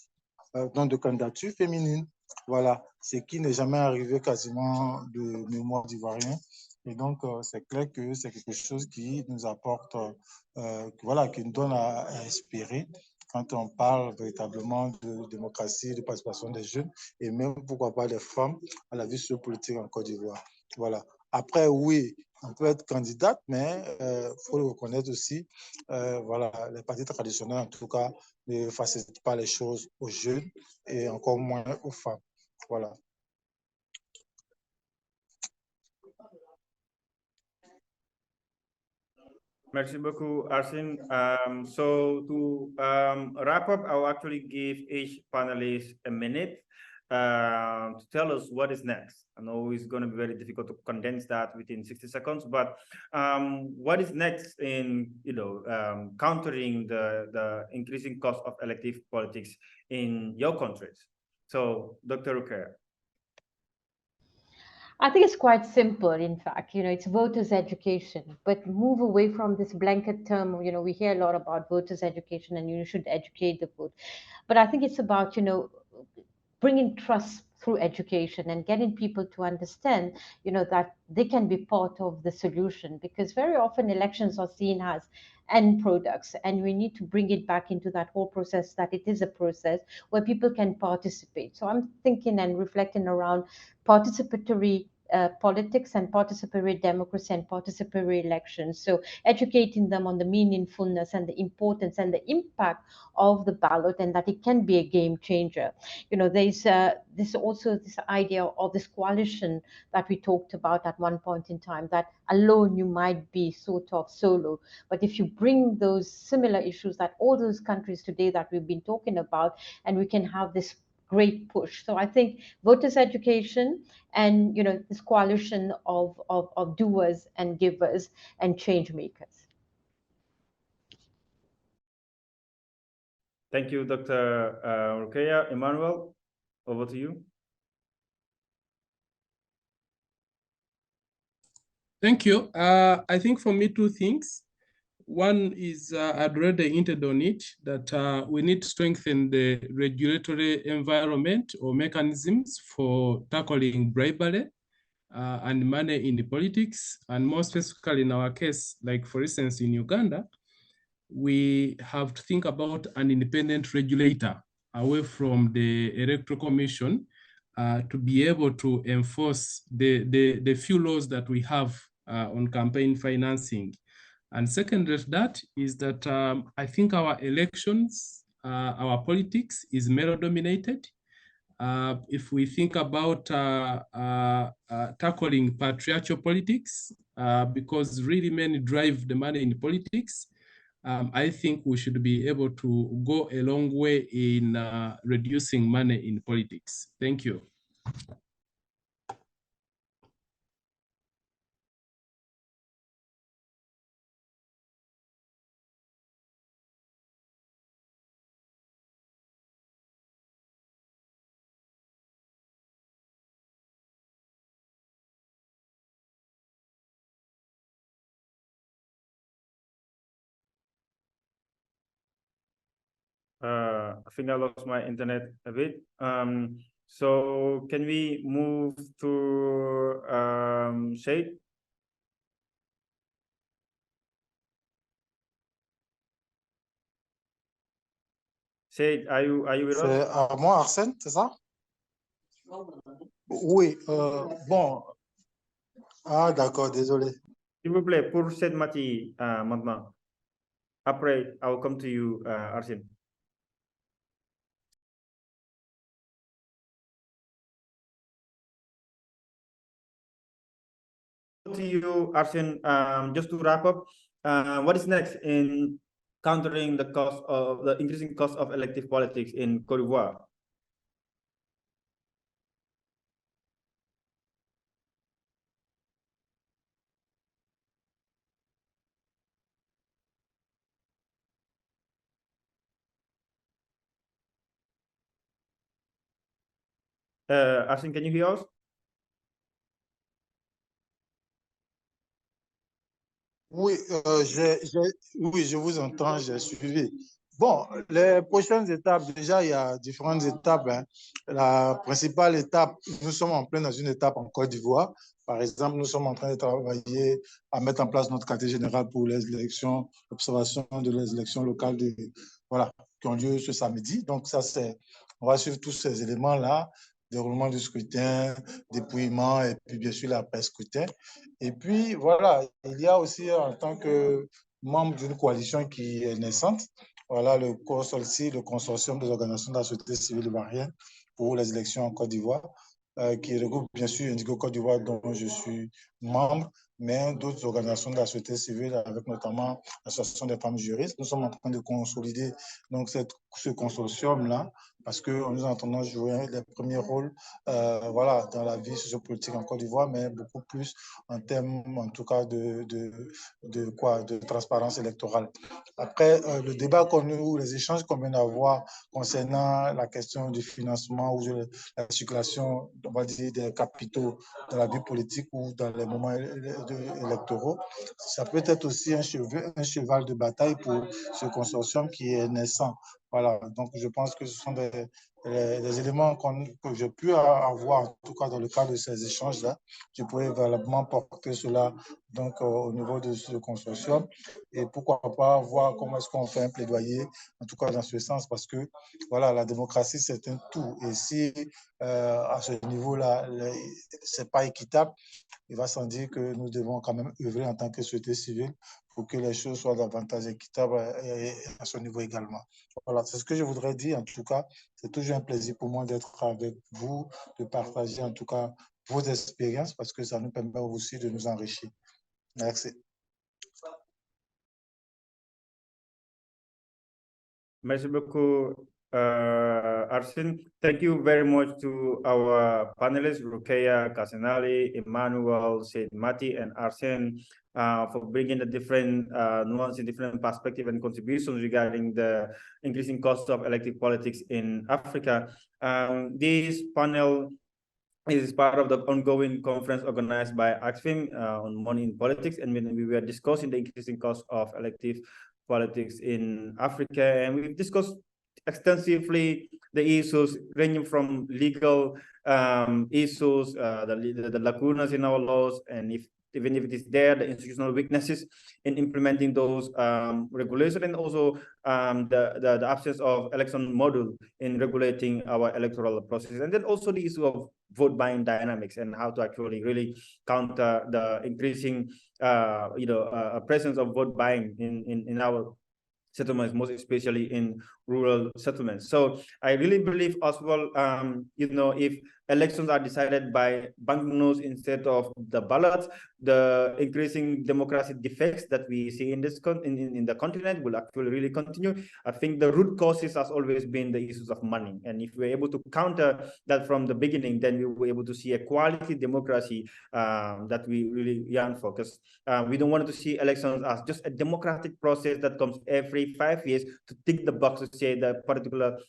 donc de candidature féminine. Voilà, ce qui n'est jamais arrivé quasiment de mémoire d'Ivoirien. Et donc, c'est clair que c'est quelque chose qui nous apporte, voilà, qui nous donne à espérer quand on parle véritablement de démocratie, de participation des jeunes et même, pourquoi pas, des femmes à la vie politique en Côte d'Ivoire. Voilà. Après, oui, on peut être candidate, mais il faut le reconnaître aussi, voilà, les partis traditionnels, en tout cas, ne facilitent pas les choses aux jeunes et encore moins aux femmes. Voilà. Merci beaucoup, Arsene. So to wrap up, I'll actually give each panelist a minute to tell us what is next. I know it's going to be very difficult to condense that within 60 seconds, but what is next in countering the increasing cost of elective politics in your countries? So, Dr. Ruker. I think it's quite simple, in fact, it's voters' education, but move away from this blanket term. We hear a lot about voters' education and you should educate the vote. But I think it's about, bringing trust through education and getting people to understand, that they can be part of the solution, because very often elections are seen as end products, and we need to bring it back into that whole process, that it is a process where people can participate. So I'm thinking and reflecting around participatory politics and participatory democracy and participatory elections. So educating them on the meaningfulness and the importance and the impact of the ballot, and that it can be a game changer. There's also this idea of this coalition that we talked about at one point in time, that alone you might be sort of solo, but if you bring those similar issues that all those countries today that we've been talking about, and we can have this great push. So I think voters' education and this coalition of doers and givers and change makers. Thank you, Dr. Rukeya. Emmanuel, over to you. Thank you. I think for me, two things. One is I'd already hinted on it, that we need to strengthen the regulatory environment or mechanisms for tackling bribery. and money in the politics, and more specifically in our case, like for instance in Uganda, we have to think about an independent regulator away from the Electoral Commission to be able to enforce the few laws that we have on campaign financing. And second to that is that I think our elections, our politics is male dominated. If we think about tackling patriarchal politics, because really men drive the money in politics, I think we should be able to go a long way in reducing money in politics. Thank you. I think I lost my internet a bit. So can we move to Shade? Shade, are you with C'est us? à moi, Arsène, c'est ça? Oui, bon. Ah, d'accord, désolé. S'il vous plaît, pour Shade Mati maintenant. Après, I will come to you, Arsene. To you, Arsene, just to wrap up, what is next in countering the increasing cost of elective politics in Côte d'Ivoire? Arsene, can you hear us? Oui, oui, je vous entends, j'ai suivi. Bon, les prochaines étapes, déjà, il y a différentes étapes, hein. La principale étape, nous sommes en plein dans une étape en Côte d'Ivoire. Par exemple, nous sommes en train de travailler à mettre en place notre quartier général pour les élections, l'observation de les élections locales voilà, qui ont lieu ce samedi. Donc, ça, on va suivre tous ces éléments-là, déroulement du scrutin, dépouillement et puis bien sûr l'après-scrutin. Et puis voilà, il y a aussi en tant que membre d'une coalition qui est naissante, voilà le consortium des organisations de la société civile ivoirienne pour les élections en Côte d'Ivoire, qui regroupe bien sûr Indigo Côte d'Ivoire dont je suis membre, mais d'autres organisations de la société civile avec notamment l'Association des femmes juristes. Nous sommes en train de consolider donc ce consortium-là parce que nous entendons jouer les premiers rôles voilà, dans la vie sociopolitique en Côte d'Ivoire, mais beaucoup plus en termes, en tout cas, de transparence électorale. Après, le débat ou les échanges qu'on vient d'avoir concernant la question du financement ou de la circulation, on va dire, des capitaux dans la vie politique ou dans les moments électoraux, ça peut être aussi un cheval de bataille pour ce consortium qui est naissant. Voilà, donc je pense que ce sont des éléments que j'ai pu avoir, en tout cas dans le cadre de ces échanges-là. Je pourrais valablement porter cela donc, au niveau de ce consortium et pourquoi pas voir comment est-ce qu'on fait un plaidoyer, en tout cas dans ce sens, parce que voilà, la démocratie, c'est un tout. Et si à ce niveau-là, c'est pas équitable, il va sans dire que nous devons quand même œuvrer en tant que société civile pour que les choses soient davantage équitables à ce niveau également. Voilà, c'est ce que je voudrais dire. En tout cas, c'est toujours un plaisir pour moi d'être avec vous, de partager en tout cas vos expériences parce que ça nous permet aussi de nous enrichir. Merci. Merci beaucoup, Arsene. Thank you very much to our panelists, Rukeya Kasenali, Emmanuel, Said Mati, and Arsene, for bringing the different nuances, different perspectives and contributions regarding the increasing cost of elective politics in Africa. This panel is part of the ongoing conference organized by AXFIM on money in politics, and when we were discussing the increasing cost of elective politics in Africa, and we've discussed extensively the issues ranging from legal issues, the lacunas in our laws, and even if it is there, the institutional weaknesses in implementing those regulations, and also the absence of election model in regulating our electoral process, and then also the issue of vote buying dynamics and how to actually really counter the increasing presence of vote buying in our settlements, most especially in rural settlements. So I really believe as well, if elections are decided by banknotes instead of the ballots, the increasing democracy defects that we see in this in the continent will actually really continue. I think the root causes has always been the issues of money, and if we're able to counter that from the beginning, then we will be able to see a quality democracy that we really yearn for. Because we don't want to see elections as just a democratic process that comes every 5 years to tick the box to say that particular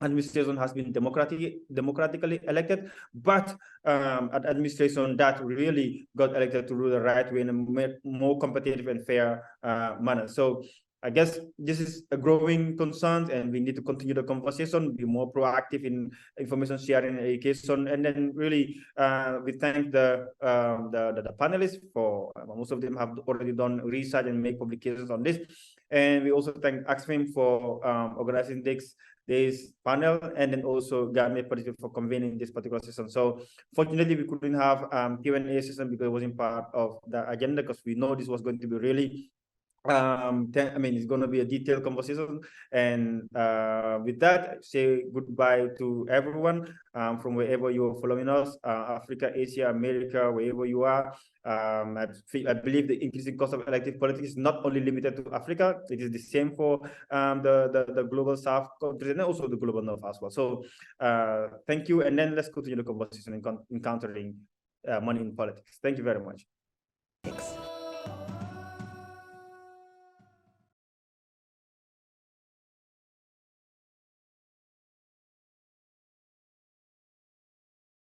administration has been democratically elected, but an administration that really got elected to rule the right way in a more competitive and fair manner. So I guess this is a growing concern, and we need to continue the conversation, be more proactive in information sharing and education, and then really we thank the panelists for most of them have already done research and make publications on this, and we also thank AXFIM for organizing this panel, and then also Game for convening this particular session. So fortunately, we couldn't have Q&A session because it wasn't part of the agenda, because we know this was going to be really it's going to be a detailed conversation. And with that, say goodbye to everyone from wherever you are following us, Africa, Asia, America, wherever you are. I believe the increasing cost of elective politics is not only limited to Africa, it is the same for the global South countries and also the global North as well. So thank you, and then let's continue the conversation in encountering money in politics. Thank you very much. Thanks.